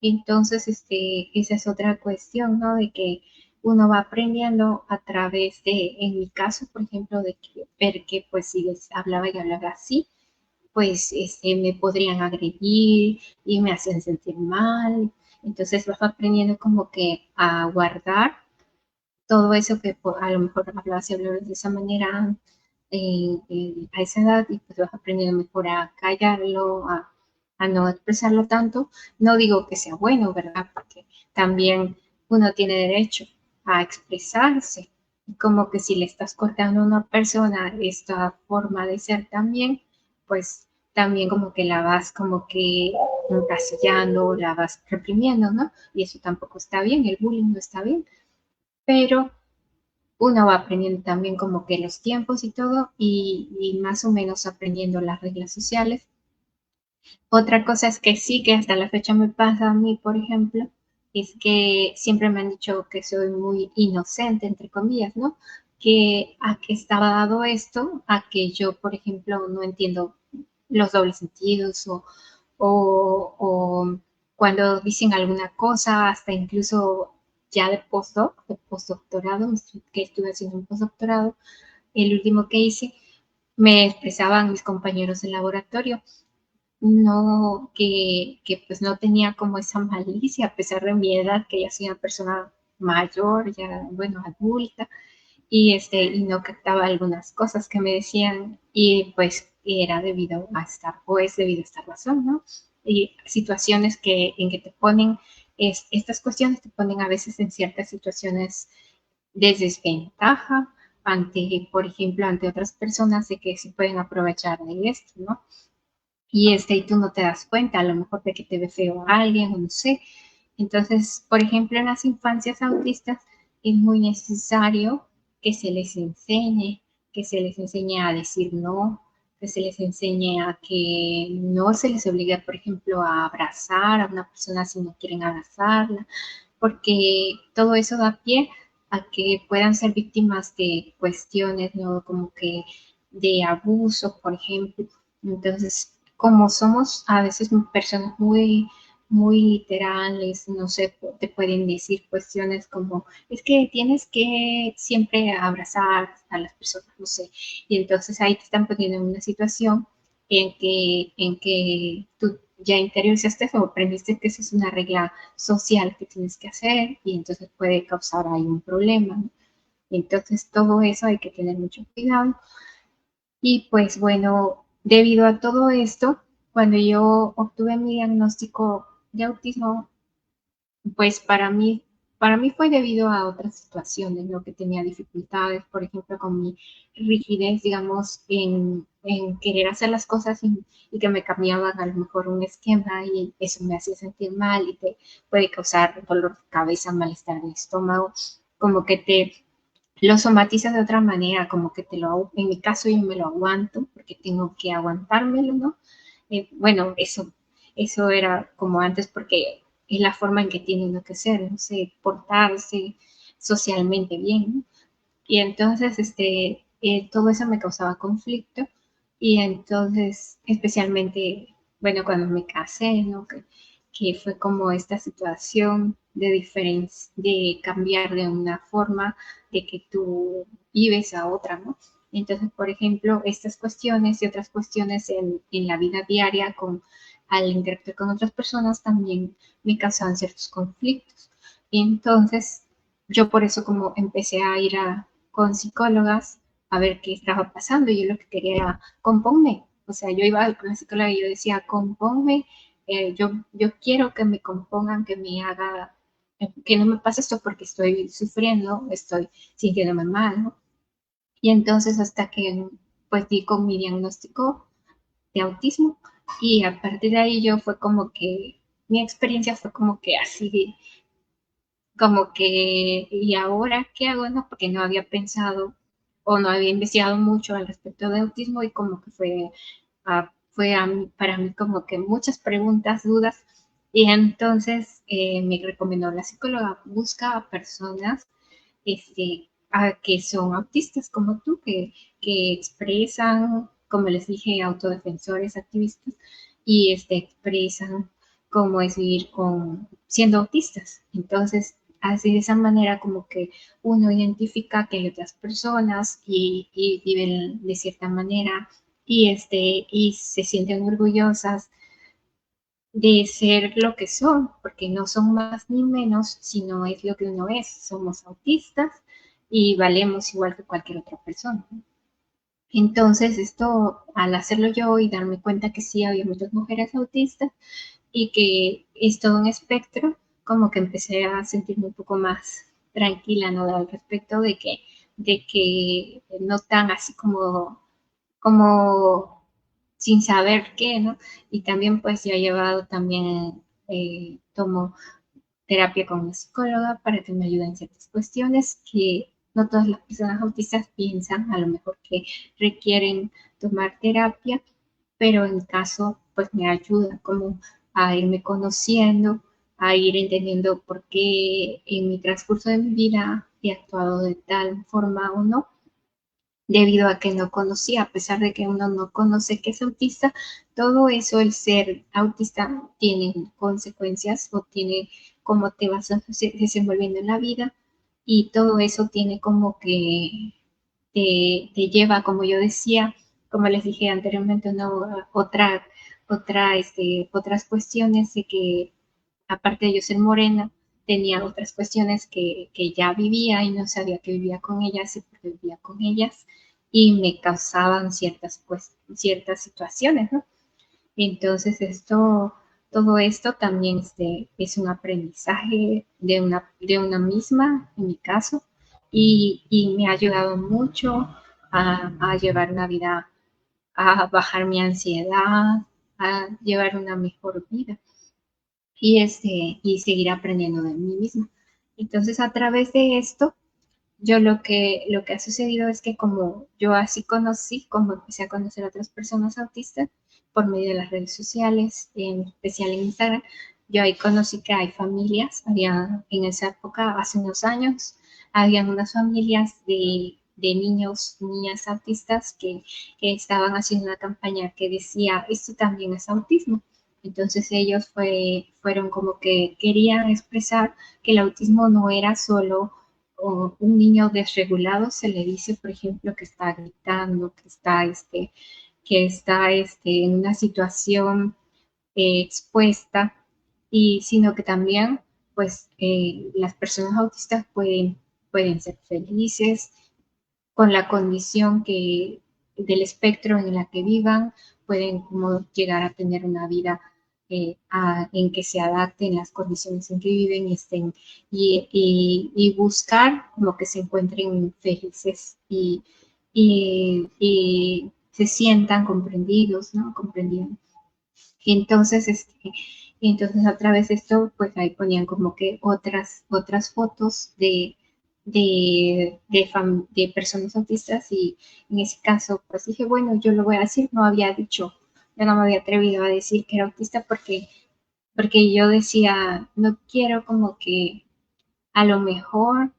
Entonces, esa es otra cuestión, ¿no? De que uno va aprendiendo a través de, en mi caso, por ejemplo, de ver que pues si les hablaba y hablaba así, pues me podrían agredir y me hacen sentir mal. Entonces vas aprendiendo como que a guardar todo eso que a lo mejor hablabas y hablabas de esa manera a esa edad y pues vas aprendiendo mejor a callarlo, a no expresarlo tanto. No digo que sea bueno, ¿verdad? Porque también uno tiene derecho a expresarse. Y como que si le estás cortando a una persona esta forma de ser también, pues también como que la vas como que encasillando, la vas reprimiendo, ¿no? Y eso tampoco está bien, el bullying no está bien, pero uno va aprendiendo también como que los tiempos y todo y más o menos aprendiendo las reglas sociales. Otra cosa es que sí, que hasta la fecha me pasa a mí, por ejemplo, es que siempre me han dicho que soy muy inocente, entre comillas, ¿no? Que a qué estaba dado esto, a que yo, por ejemplo, no entiendo los dobles sentidos o cuando dicen alguna cosa, hasta incluso ya de postdoctorado, que estuve haciendo un postdoctorado, el último que hice, me expresaban mis compañeros de laboratorio, no, que pues no tenía como esa malicia, a pesar de mi edad, que ya soy una persona mayor, ya, bueno, adulta, y no captaba algunas cosas que me decían, y pues era debido a esta, o es debido a esta razón, ¿no? Y situaciones en que te ponen estas cuestiones te ponen a veces en ciertas situaciones de desventaja ante, por ejemplo, ante otras personas de que se pueden aprovechar de esto, ¿no? Y tú no te das cuenta, a lo mejor de que te ve feo a alguien, o no sé. Entonces, por ejemplo, en las infancias autistas es muy necesario que se les enseñe, que se les enseñe a decir no, que se les enseñe a que no se les obligue, por ejemplo, a abrazar a una persona si no quieren abrazarla, porque todo eso da pie a que puedan ser víctimas de cuestiones, ¿no? Como que de abuso, por ejemplo. Entonces, como somos a veces personas muy literales, no sé, te pueden decir cuestiones como, es que tienes que siempre abrazar a las personas, no sé, y entonces ahí te están poniendo en una situación en que tú ya interiorizaste o aprendiste que esa es una regla social que tienes que hacer y entonces puede causar ahí un problema, ¿no? Entonces todo eso hay que tener mucho cuidado. Y pues bueno, debido a todo esto, cuando yo obtuve mi diagnóstico de autismo, pues para mí fue debido a otras situaciones, ¿no? Que tenía dificultades, por ejemplo, con mi rigidez, digamos, en querer hacer las cosas y que me cambiaban a lo mejor un esquema y eso me hacía sentir mal y te puede causar dolor de cabeza, malestar de estómago, como que te lo somatizas de otra manera, como que en mi caso yo me lo aguanto porque tengo que aguantármelo, ¿no? Bueno, eso era como antes porque es la forma en que tiene uno que ser, no sé, portarse socialmente bien, ¿no? Y entonces, todo eso me causaba conflicto y entonces, especialmente, bueno, cuando me casé, ¿no? Que fue como esta situación de diferencia, de cambiar de una forma, de que tú vives a otra, ¿no? Entonces, por ejemplo, estas cuestiones y otras cuestiones en la vida diaria al interactuar con otras personas también me causaban ciertos conflictos. Y entonces, yo por eso como empecé a ir con psicólogas a ver qué estaba pasando. Y yo lo que quería era, componme. O sea, yo iba con la psicóloga y yo decía, componme, yo quiero que me compongan, que me haga, que no me pase esto porque estoy sufriendo, estoy sintiéndome mal, ¿no? Y entonces hasta que pues di con mi diagnóstico de autismo y a partir de ahí yo fue como que, mi experiencia fue como que así, como que, ¿y ahora qué hago? No, porque no había pensado o no había investigado mucho al respecto de autismo y como que para mí como que muchas preguntas, dudas. Y entonces me recomendó la psicóloga, busca a personas que son autistas como tú, que expresan, como les dije, autodefensores, activistas, y expresan cómo es vivir siendo autistas. Entonces, así de esa manera como que uno identifica que hay otras personas y viven de cierta manera y se sienten orgullosas de ser lo que son, porque no son más ni menos, sino es lo que uno es. Somos autistas y valemos igual que cualquier otra persona. Entonces, esto, al hacerlo yo y darme cuenta que sí había muchas mujeres autistas y que es todo un espectro, como que empecé a sentirme un poco más tranquila, ¿no? Al respecto de que no tan así como sin saber qué, ¿no? Y también pues yo he llevado también, tomo terapia con una psicóloga para que me ayude en ciertas cuestiones que no todas las personas autistas piensan, a lo mejor que requieren tomar terapia, pero en caso pues me ayuda como a irme conociendo, a ir entendiendo por qué en mi transcurso de mi vida he actuado de tal forma o no debido a que no conocía, a pesar de que uno no conoce que es autista, todo eso, el ser autista, tiene consecuencias o tiene cómo te vas desenvolviendo en la vida y todo eso tiene como que te lleva, como yo decía, como les dije anteriormente, otras cuestiones de que aparte de yo ser morena, tenía otras cuestiones que ya vivía y no sabía que vivía con ellas y porque vivía con ellas y me causaban ciertas situaciones, ¿no? Entonces esto Todo esto también es un aprendizaje de una misma, en mi caso, y me ha ayudado mucho a llevar una vida, a bajar mi ansiedad, a llevar una mejor vida y seguir aprendiendo de mí misma. Entonces, a través de esto, yo lo que ha sucedido es que como yo así conocí, como empecé a conocer a otras personas autistas por medio de las redes sociales, en especial en Instagram, yo ahí conocí que hay familias, había en esa época, hace unos años, habían unas familias de niños, niñas autistas que estaban haciendo una campaña que decía, esto también es autismo. Entonces ellos fueron como que querían expresar que el autismo no era solo o un niño desregulado se le dice, por ejemplo, que está gritando, que está en una situación expuesta, y sino que también, pues, las personas autistas pueden ser felices con la condición del espectro en la que vivan, pueden como llegar a tener una vida en que se adapten las condiciones en que viven y buscar como que se encuentren felices y se sientan comprendidos, ¿no? Comprendidos. Entonces, entonces a través de esto, pues ahí ponían como que otras fotos de personas autistas, y en ese caso, pues dije, bueno, yo lo voy a decir, no había dicho, yo no me había atrevido a decir que era autista porque yo decía, no quiero como que a lo mejor,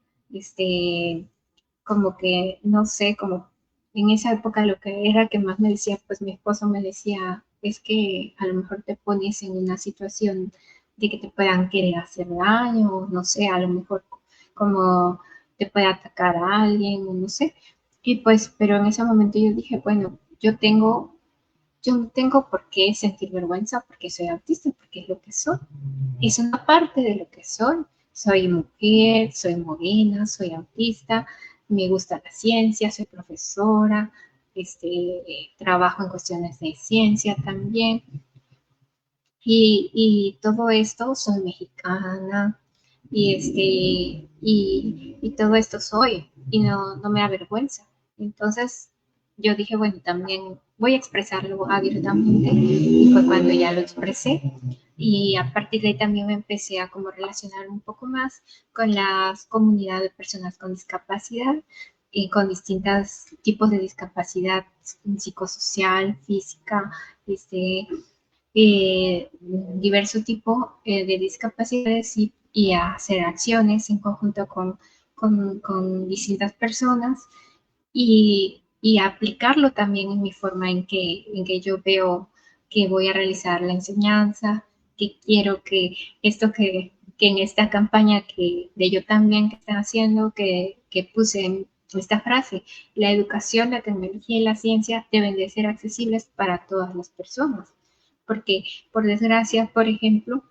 como que, no sé, como en esa época lo que era que más me decía, pues mi esposo me decía, es que a lo mejor te pones en una situación de que te puedan querer hacer daño, no sé, a lo mejor como te puede atacar a alguien, o no sé. Y pues, pero en ese momento yo dije, bueno, yo no tengo por qué sentir vergüenza porque soy autista, porque es lo que soy. Es una parte de lo que soy. Soy mujer, soy morena, soy autista, me gusta la ciencia, soy profesora, trabajo en cuestiones de ciencia también. Y todo esto, soy mexicana, y todo esto soy, y no me avergüenza. Entonces yo dije, bueno, también voy a expresarlo abiertamente, y fue cuando ya lo expresé. Y a partir de ahí también me empecé a como relacionar un poco más con la comunidad de personas con discapacidad y con distintos tipos de discapacidad psicosocial, física, diverso tipo de discapacidades, y a hacer acciones en conjunto con distintas personas, y aplicarlo también en mi forma en que yo veo que voy a realizar la enseñanza, que quiero que esto que en esta campaña de yo también que están haciendo, que puse en esta frase, la educación, la tecnología y la ciencia deben de ser accesibles para todas las personas, porque por desgracia, por ejemplo,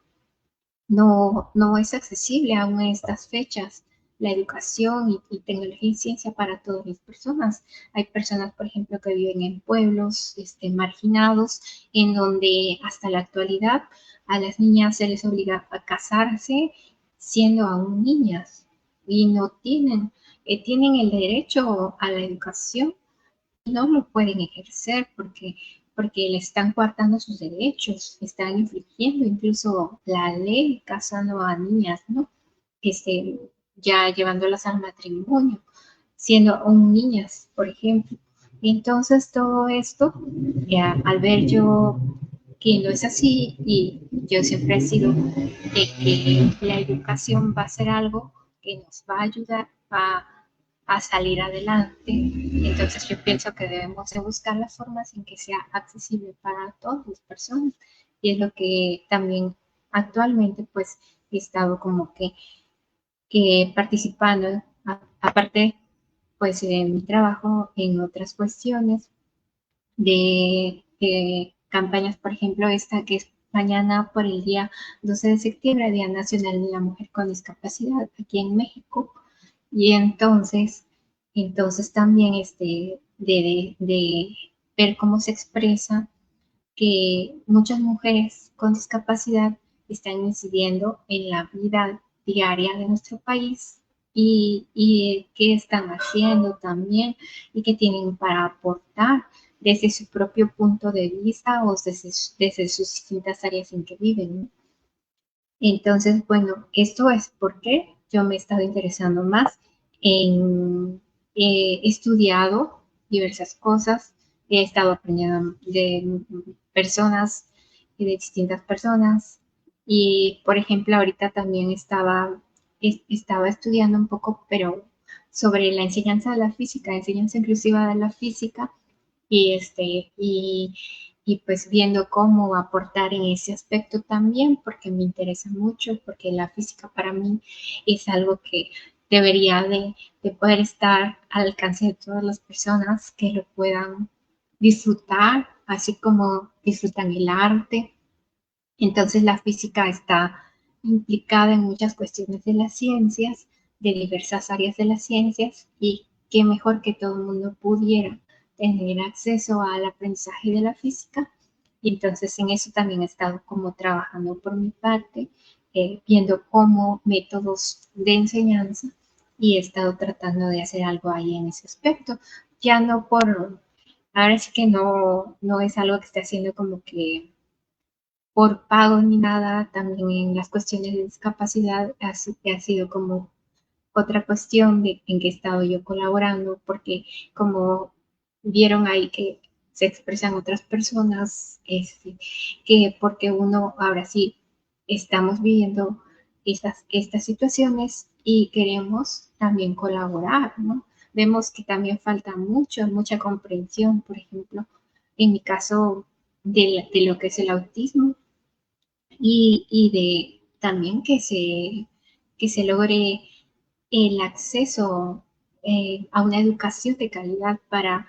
no es accesible aún en estas fechas la educación y tecnología y ciencia para todas las personas. Hay personas, por ejemplo, que viven en pueblos marginados, en donde hasta la actualidad a las niñas se les obliga a casarse siendo aún niñas, y no tienen el derecho a la educación, no lo pueden ejercer porque le están coartando sus derechos, están infringiendo incluso la ley casando a niñas, ¿no? Este, ya llevándolas al matrimonio, siendo aún niñas, por ejemplo. Y entonces todo esto, ya, al ver yo que no es así, y yo siempre he sido de que la educación va a ser algo que nos va a ayudar a salir adelante. Entonces yo pienso que debemos de buscar las formas en que sea accesible para todas las personas, y es lo que también actualmente pues he estado como que participando, aparte pues de mi trabajo en otras cuestiones de campañas, por ejemplo, esta que es mañana por el día 12 de septiembre, Día Nacional de la Mujer con Discapacidad aquí en México. Y entonces también de ver cómo se expresa que muchas mujeres con discapacidad están incidiendo en la vida diaria de nuestro país y qué están haciendo también y qué tienen para aportar desde su propio punto de vista o desde sus distintas áreas en que viven, ¿no? Entonces, bueno, esto es porque yo me he estado interesando más en, he estudiado diversas cosas, he estado aprendiendo de personas y de distintas personas. Y, por ejemplo, ahorita también estaba estudiando un poco, pero sobre la enseñanza de la física, enseñanza inclusiva de la física, y y pues viendo cómo aportar en ese aspecto también, porque me interesa mucho, porque la física para mí es algo que debería de poder estar al alcance de todas las personas que lo puedan disfrutar, así como disfrutan el arte. Entonces la física está implicada en muchas cuestiones de las ciencias, de diversas áreas de las ciencias, y qué mejor que todo el mundo pudiera tener acceso al aprendizaje de la física. Y entonces en eso también he estado como trabajando por mi parte, viendo cómo métodos de enseñanza y he estado tratando de hacer algo ahí en ese aspecto. Ya no ahora sí que no es algo que esté haciendo como que por pago ni nada, también en las cuestiones de discapacidad ha sido como otra cuestión en que he estado yo colaborando, porque como vieron ahí que se expresan otras personas, que porque uno ahora sí estamos viviendo estas situaciones y queremos también colaborar, ¿no? Vemos que también falta mucha comprensión, por ejemplo, en mi caso de lo que es el autismo, y de también que se logre el acceso a una educación de calidad para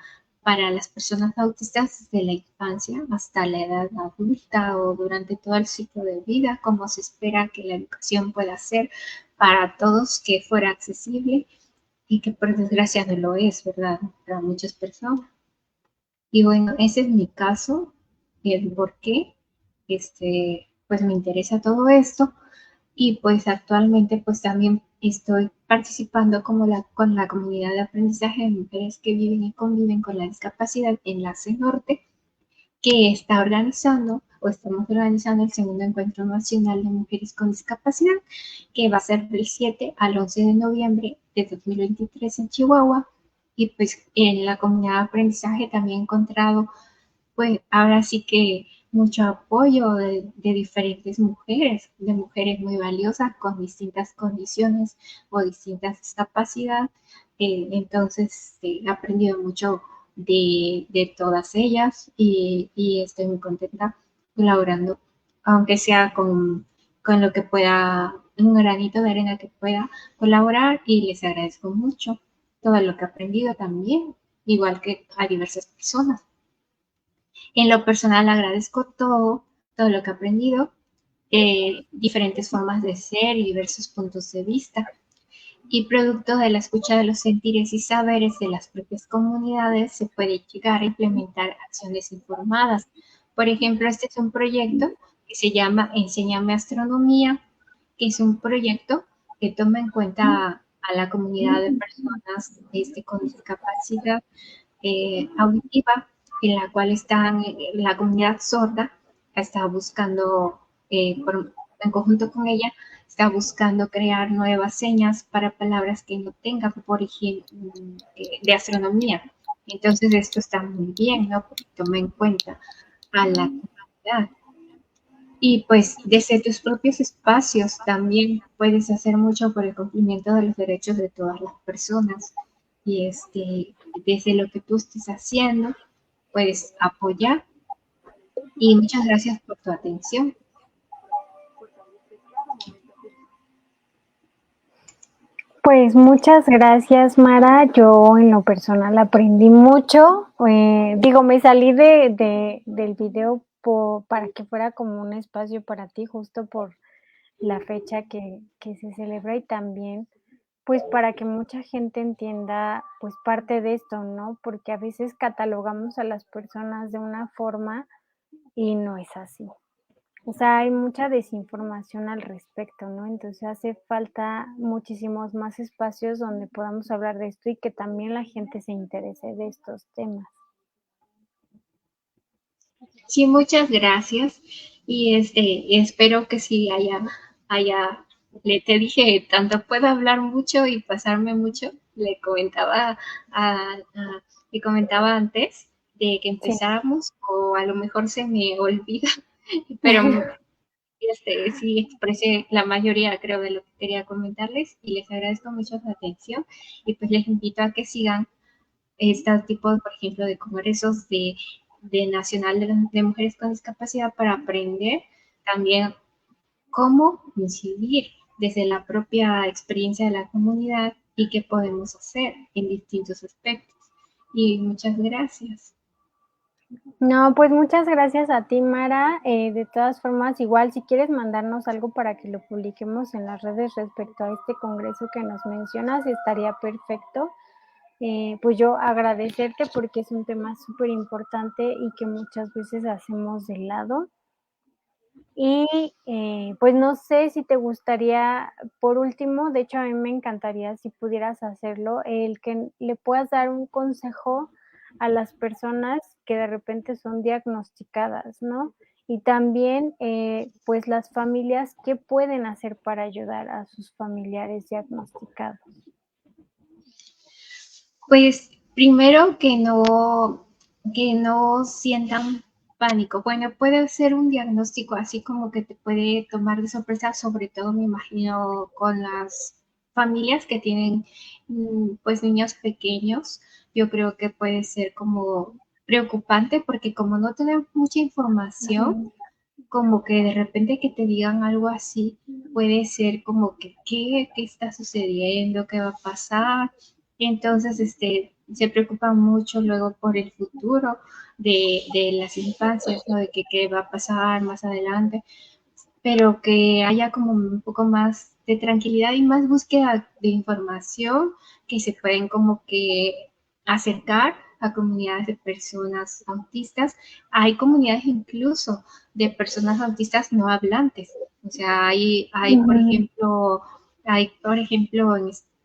las personas autistas desde la infancia hasta la edad adulta o durante todo el ciclo de vida, como se espera que la educación pueda ser para todos, que fuera accesible y que por desgracia no lo es, ¿verdad? Para muchas personas. Y bueno, ese es mi caso, el por qué, pues me interesa todo esto y pues actualmente pues también estoy participando con la comunidad de aprendizaje de mujeres que viven y conviven con la discapacidad en la Norte, que está organizando o estamos organizando el segundo encuentro nacional de mujeres con discapacidad, que va a ser del 7 al 11 de noviembre de 2023 en Chihuahua. Y pues en la comunidad de aprendizaje también he encontrado pues ahora sí que mucho apoyo de diferentes mujeres, de mujeres muy valiosas con distintas condiciones o distintas discapacidades. Entonces, he aprendido mucho de todas ellas y estoy muy contenta colaborando, aunque sea con lo que pueda, un granito de arena que pueda colaborar, y les agradezco mucho todo lo que he aprendido también, igual que a diversas personas. En lo personal agradezco todo lo que he aprendido, diferentes formas de ser y diversos puntos de vista. Y producto de la escucha de los sentires y saberes de las propias comunidades se puede llegar a implementar acciones informadas. Por ejemplo, este es un proyecto que se llama Enséñame Astronomía, que es un proyecto que toma en cuenta a la comunidad de personas con discapacidad auditiva, en la cual están la comunidad sorda, está buscando, en conjunto con ella, está buscando crear nuevas señas para palabras que no tengan origen de astronomía. Entonces esto está muy bien, ¿no? Porque toma en cuenta a la comunidad. Y pues desde tus propios espacios también puedes hacer mucho por el cumplimiento de los derechos de todas las personas. Y desde lo que tú estés haciendo, puedes apoyar. Y muchas gracias por tu atención. Pues muchas gracias, Mara. Yo en lo personal aprendí mucho. Digo, me salí del video para que fuera como un espacio para ti, justo por la fecha que se celebra, y también pues para que mucha gente entienda pues parte de esto, ¿no? Porque a veces catalogamos a las personas de una forma y no es así. O sea, hay mucha desinformación al respecto, ¿no? Entonces hace falta muchísimos más espacios donde podamos hablar de esto y que también la gente se interese de estos temas. Sí, muchas gracias. Y espero que sí te dije, tanto puedo hablar mucho y pasarme mucho. Le comentaba antes de que Sí. empezáramos, o a lo mejor se me olvida, pero sí expresé la mayoría, creo, de lo que quería comentarles y les agradezco mucho su atención y pues les invito a que sigan este tipo, por ejemplo, de congresos de Nacional de Mujeres con Discapacidad para aprender también cómo incidir desde la propia experiencia de la comunidad y qué podemos hacer en distintos aspectos. Y muchas gracias. No, pues muchas gracias a ti, Mara. De todas formas, igual si quieres mandarnos algo para que lo publiquemos en las redes respecto a este congreso que nos mencionas, estaría perfecto. Pues yo agradecerte porque es un tema súper importante y que muchas veces hacemos de lado. Y pues no sé si te gustaría, por último, de hecho a mí me encantaría si pudieras hacerlo, el que le puedas dar un consejo a las personas que de repente son diagnosticadas, ¿no? Y también, pues las familias, ¿qué pueden hacer para ayudar a sus familiares diagnosticados? Pues primero que no sientan pánico. Bueno, puede ser un diagnóstico así como que te puede tomar de sorpresa, sobre todo me imagino con las familias que tienen pues niños pequeños. Yo creo que puede ser como preocupante porque como no tenemos mucha información, Ujú. como que de repente que te digan algo así, puede ser como que, ¿qué está sucediendo? ¿Qué va a pasar? Entonces, se preocupa mucho luego por el futuro de las infancias, ¿no? De que qué va a pasar más adelante, pero que haya como un poco más de tranquilidad y más búsqueda de información que se pueden como que acercar a comunidades de personas autistas. Hay comunidades incluso de personas autistas no hablantes. O sea, Ujú. por ejemplo,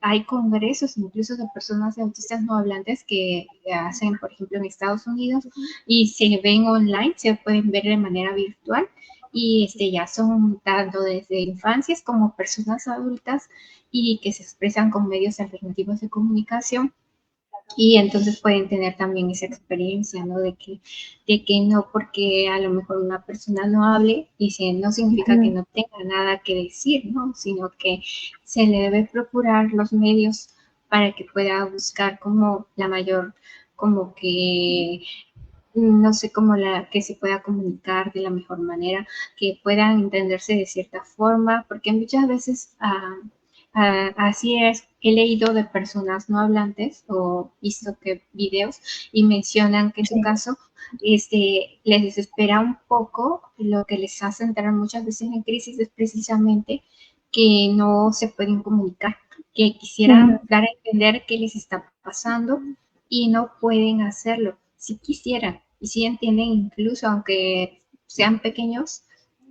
hay congresos incluso de personas autistas no hablantes que hacen, por ejemplo, en Estados Unidos y se ven online, se pueden ver de manera virtual y ya son tanto desde infancias como personas adultas y que se expresan con medios alternativos de comunicación y entonces pueden tener también esa experiencia, ¿no? De que no porque a lo mejor una persona no hable, dice, no significa que Ujú. no tenga nada que decir, ¿no? Sino que se le debe procurar los medios para que pueda buscar como la mayor, como que no sé cómo que se pueda comunicar de la mejor manera, que puedan entenderse de cierta forma, porque muchas veces así es, he leído de personas no hablantes o visto que videos y mencionan que en su Sí. caso les desespera un poco, lo que les hace entrar muchas veces en crisis es precisamente que no se pueden comunicar, que Ujú. quisieran dar a entender qué les está pasando y no pueden hacerlo. Si quisieran y si entienden, incluso aunque sean pequeños,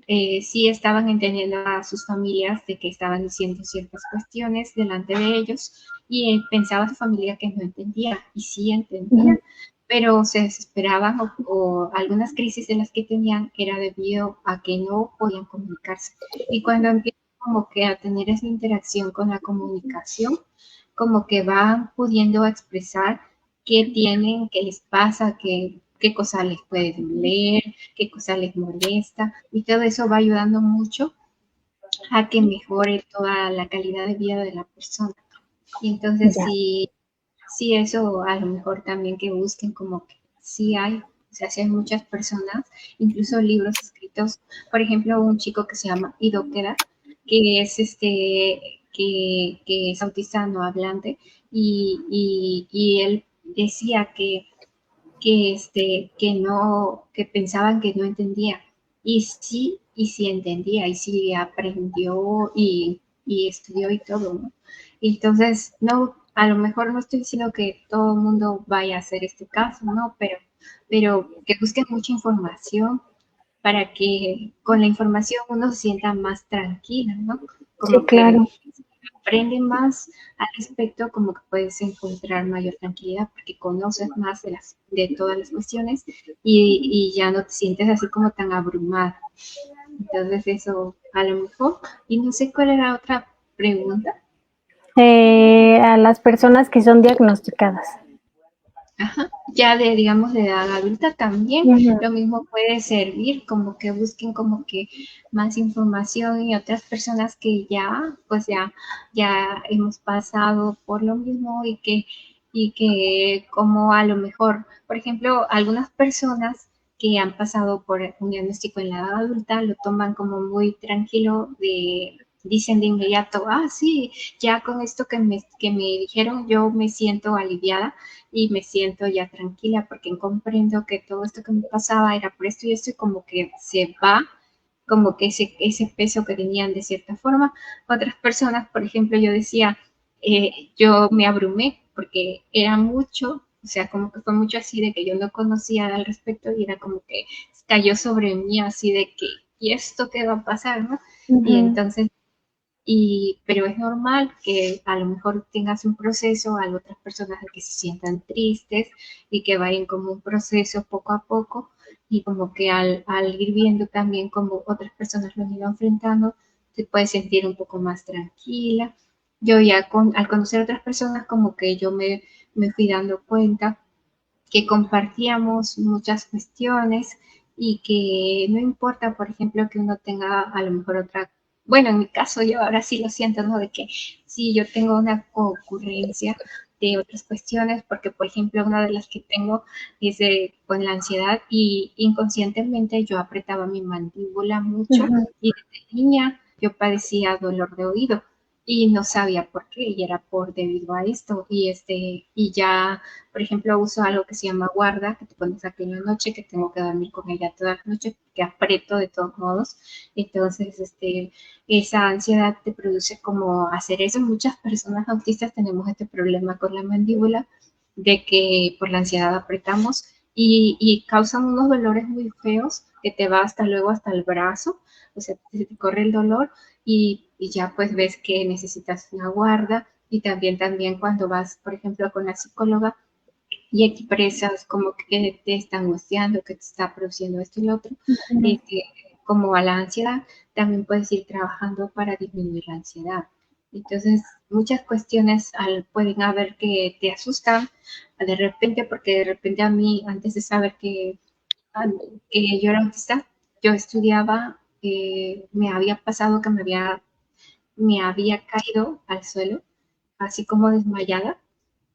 sí estaban entendiendo a sus familias de que estaban diciendo ciertas cuestiones delante de ellos y pensaba su familia que no entendía y sí Ujú. entendía, pero se desesperaban o algunas crisis de las que tenían era debido a que no podían comunicarse. Y cuando empiezan como que a tener esa interacción con la comunicación, como que van pudiendo expresar qué tienen, qué les pasa, qué cosa les puede doler, qué cosa les molesta, y todo eso va ayudando mucho a que mejore toda la calidad de vida de la persona. Y entonces Ya. sí eso a lo mejor también que busquen como que sí hay, o sea, sí hay muchas personas, incluso libros escritos, por ejemplo, un chico que se llama Ido Queda, que es que es autista no hablante, y él decía que pensaban que no entendía. Y sí entendía, y sí aprendió y estudió y todo, ¿no? Entonces, no, a lo mejor no estoy diciendo que todo el mundo vaya a hacer este caso, ¿no? Pero que busquen mucha información para que con la información uno se sienta más tranquila, ¿no? Sí, Como claro. que aprende más al respecto, como que puedes encontrar mayor tranquilidad porque conoces más de todas las cuestiones y ya no te sientes así como tan abrumada. Entonces eso a lo mejor, y no sé cuál era otra pregunta. A las personas que son diagnosticadas. Ajá. Ya de, digamos, de edad adulta también, Ujú. lo mismo puede servir, como que busquen como que más información y otras personas que ya, pues ya hemos pasado por lo mismo y que como a lo mejor, por ejemplo, algunas personas que han pasado por un diagnóstico en la edad adulta lo toman como muy tranquilo dicen de inmediato, sí, ya con esto que me dijeron yo me siento aliviada y me siento ya tranquila porque comprendo que todo esto que me pasaba era por esto y esto y como que se va, como que ese peso que tenían de cierta forma. Otras personas, por ejemplo, yo decía, yo me abrumé porque era mucho, o sea, como que fue mucho así de que yo no conocía al respecto y era como que cayó sobre mí así de que, ¿y esto qué va a pasar, no? Y Ujú. entonces pero es normal que a lo mejor tengas un proceso, hay otras personas que se sientan tristes y que vayan como un proceso poco a poco y como que al ir viendo también como otras personas lo han ido enfrentando, te puedes sentir un poco más tranquila. Yo ya al conocer a otras personas como que yo me fui dando cuenta que compartíamos muchas cuestiones y que no importa, por ejemplo, que uno tenga a lo mejor otra, bueno, en mi caso yo ahora sí lo siento, ¿no? De que sí, yo tengo una ocurrencia de otras cuestiones, porque por ejemplo una de las que tengo es con la ansiedad y inconscientemente yo apretaba mi mandíbula mucho Ujú. y desde niña yo padecía dolor de oído y no sabía por qué y era por debido a esto y ya por ejemplo, uso algo que se llama guarda, que te pones aquí en la noche, que tengo que dormir con ella toda la noche, que aprieto de todos modos. Entonces, esa ansiedad te produce como hacer eso. Muchas personas autistas tenemos este problema con la mandíbula, de que por la ansiedad apretamos y causan unos dolores muy feos que te va hasta luego hasta el brazo, o sea, te corre el dolor y ya pues ves que necesitas una guarda y también cuando vas, por ejemplo, con la psicóloga, y expresas como que te está angustiando, que te está produciendo esto y lo otro, Ujú. este, como a la ansiedad, también puedes ir trabajando para disminuir la ansiedad. Entonces, muchas cuestiones pueden haber que te asustan de repente, porque de repente a mí, antes de saber que yo era autista, yo estudiaba, me había pasado que me había caído al suelo, así como desmayada,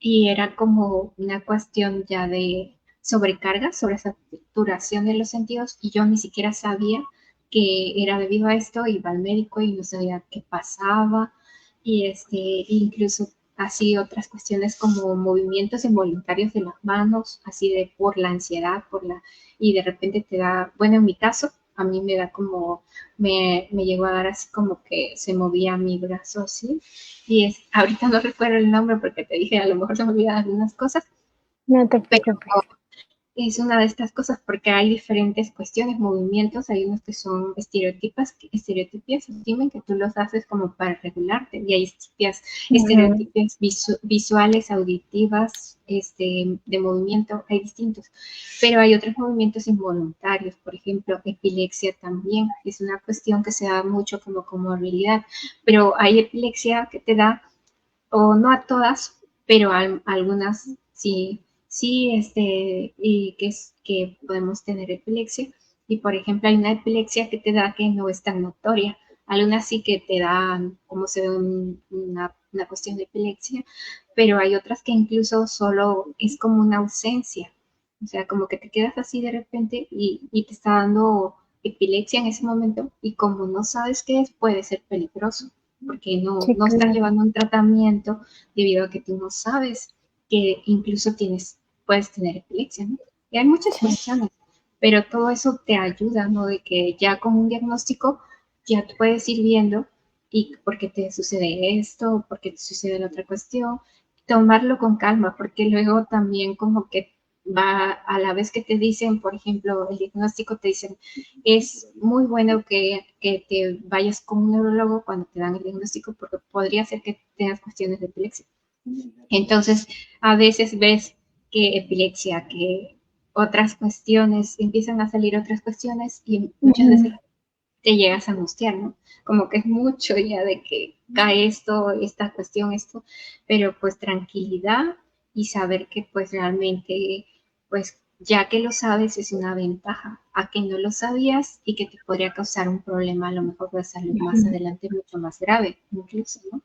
y era como una cuestión ya de sobrecarga, sobresaturación de los sentidos, y yo ni siquiera sabía que era debido a esto, iba al médico y no sabía qué pasaba, y incluso así otras cuestiones como movimientos involuntarios de las manos, así de por la ansiedad, y de repente te da, bueno, en mi caso, a mí me da como, me llegó a dar así como que se movía mi brazo así, ahorita no recuerdo el nombre porque te dije, a lo mejor se me olvidan algunas cosas, No te pero preocupes. es una de estas cosas porque hay diferentes cuestiones, movimientos, hay unos que son estereotipias, estimen que tú los haces como para regularte, y hay Ujú. estereotipias visuales, auditivas, de movimiento, hay distintos, pero hay otros movimientos involuntarios, por ejemplo, epilepsia también, es una cuestión que se da mucho como comorbilidad, pero hay epilepsia que te da o no a todas, pero a algunas sí, sí, y que es que podemos tener epilepsia. Y por ejemplo, hay una epilepsia que te da que no es tan notoria. Algunas sí que te dan, como se ve, una cuestión de epilepsia, pero hay otras que incluso solo es como una ausencia. O sea, como que te quedas así de repente y te está dando epilepsia en ese momento y como no sabes qué es, puede ser peligroso porque no, Sí, no estás claro. llevando un tratamiento debido a que tú no sabes que incluso puedes tener epilepsia, ¿no? Y hay muchas Sí. cuestiones, pero todo eso te ayuda, ¿no? De que ya con un diagnóstico ya tú puedes ir viendo y por qué te sucede esto, por qué te sucede la otra cuestión, tomarlo con calma, porque luego también como que va a la vez que te dicen, por ejemplo, el diagnóstico te dicen, es muy bueno que te vayas con un neurólogo cuando te dan el diagnóstico porque podría ser que tengas cuestiones de epilepsia. Entonces, a veces ves que epilepsia, que otras cuestiones, empiezan a salir otras cuestiones y muchas veces te llegas a angustiar, ¿no? Como que es mucho ya de que cae esto, esta cuestión, esto, pero pues tranquilidad y saber que pues realmente, pues ya que lo sabes es una ventaja a que no lo sabías y que te podría causar un problema a lo mejor de salud más adelante mucho más grave, incluso, ¿no?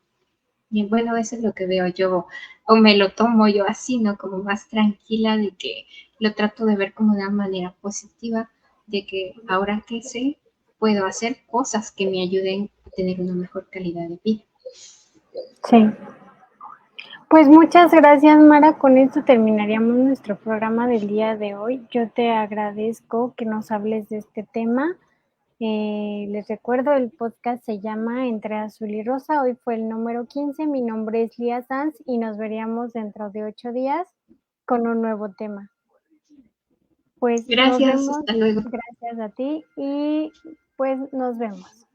Y bueno, eso es lo que veo yo, o me lo tomo yo así, ¿no? Como más tranquila de que lo trato de ver como de una manera positiva, de que ahora que sé, puedo hacer cosas que me ayuden a tener una mejor calidad de vida. Sí. Pues muchas gracias, Mara. Con esto terminaríamos nuestro programa del día de hoy. Yo te agradezco que nos hables de este tema. Les recuerdo, el podcast se llama Entre Azul y Rosa. Hoy fue el número 15. Mi nombre es Lía Sanz y nos veríamos dentro de 8 días con un nuevo tema. Pues nos Gracias, vemos. hasta luego. Gracias a ti y pues nos vemos.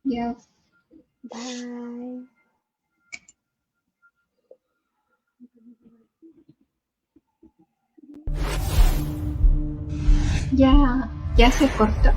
Adiós. Bye. Ya se cortó.